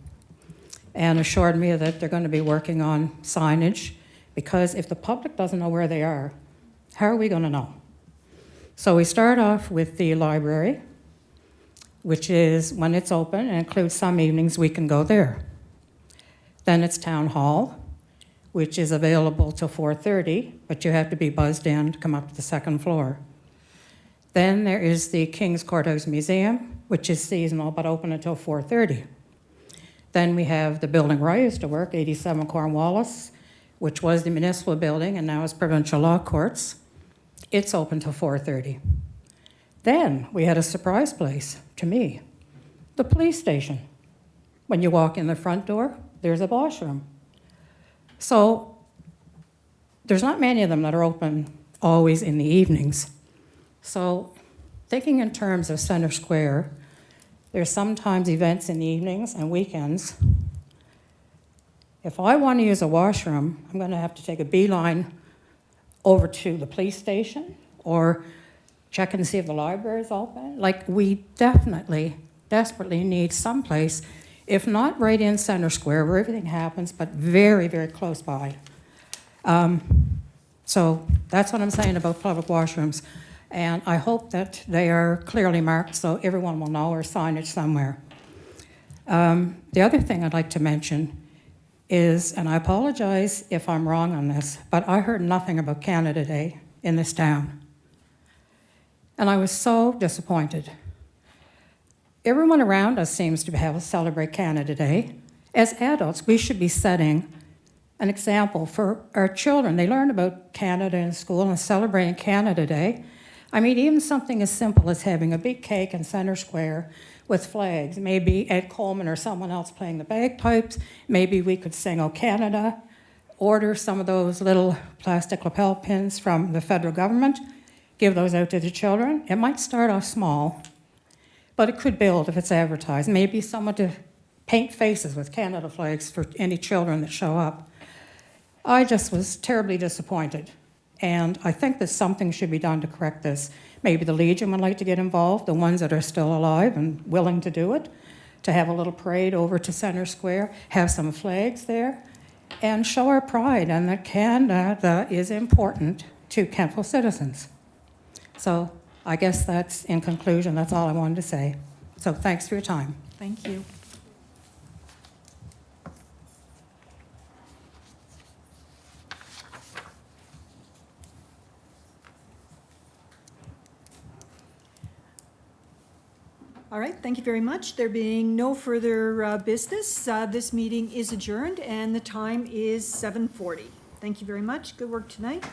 and assured me that they're going to be working on signage, because if the public doesn't know where they are, how are we going to know? So we start off with the library, which is, when it's open, and includes some evenings we can go there. Then it's Town Hall, which is available till 4:30, but you have to be buzzed in to come up to the 2nd floor. Then there is the King's Courthouse Museum, which is seasonal but open until 4:30. Then we have the building where I used to work, 87 Cornwallis, which was the municipal building and now is provincial law courts. It's open till 4:30. Then we had a surprise place to me, the police station. When you walk in the front door, there's a washroom. So there's not many of them that are open always in the evenings. So thinking in terms of Center Square, there's sometimes events in the evenings and weekends. If I want to use a washroom, I'm going to have to take a beeline over to the police station or check and see if the library is open. Like, we desperately need someplace, if not right in Center Square where everything happens, but very, very close by. So that's what I'm saying about public washrooms. And I hope that they are clearly marked so everyone will know, or signage somewhere. The other thing I'd like to mention is, and I apologize if I'm wrong on this, but I heard nothing about Canada Day in this town. And I was so disappointed. Everyone around us seems to have a celebrate Canada Day. As adults, we should be setting an example for our children. They learn about Canada in school and celebrating Canada Day. I mean, even something as simple as having a big cake in Center Square with flags, maybe Ed Coleman or someone else playing the bagpipes, maybe we could sing "O Canada," order some of those little plastic lapel pins from the federal government, give those out to the children. It might start off small, but it could build if it's advertised. Maybe someone to paint faces with Canada flags for any children that show up. I just was terribly disappointed, and I think that something should be done to correct this. Maybe the Legion would like to get involved, the ones that are still alive and willing to do it, to have a little parade over to Center Square, have some flags there, and show our pride and that Canada is important to Kentville citizens. So I guess that's, in conclusion, that's all I wanted to say. So thanks for your time. Thank you. All right, thank you very much. There being no further business, this meeting is adjourned, and the time is 7:40. Thank you very much. Good work tonight.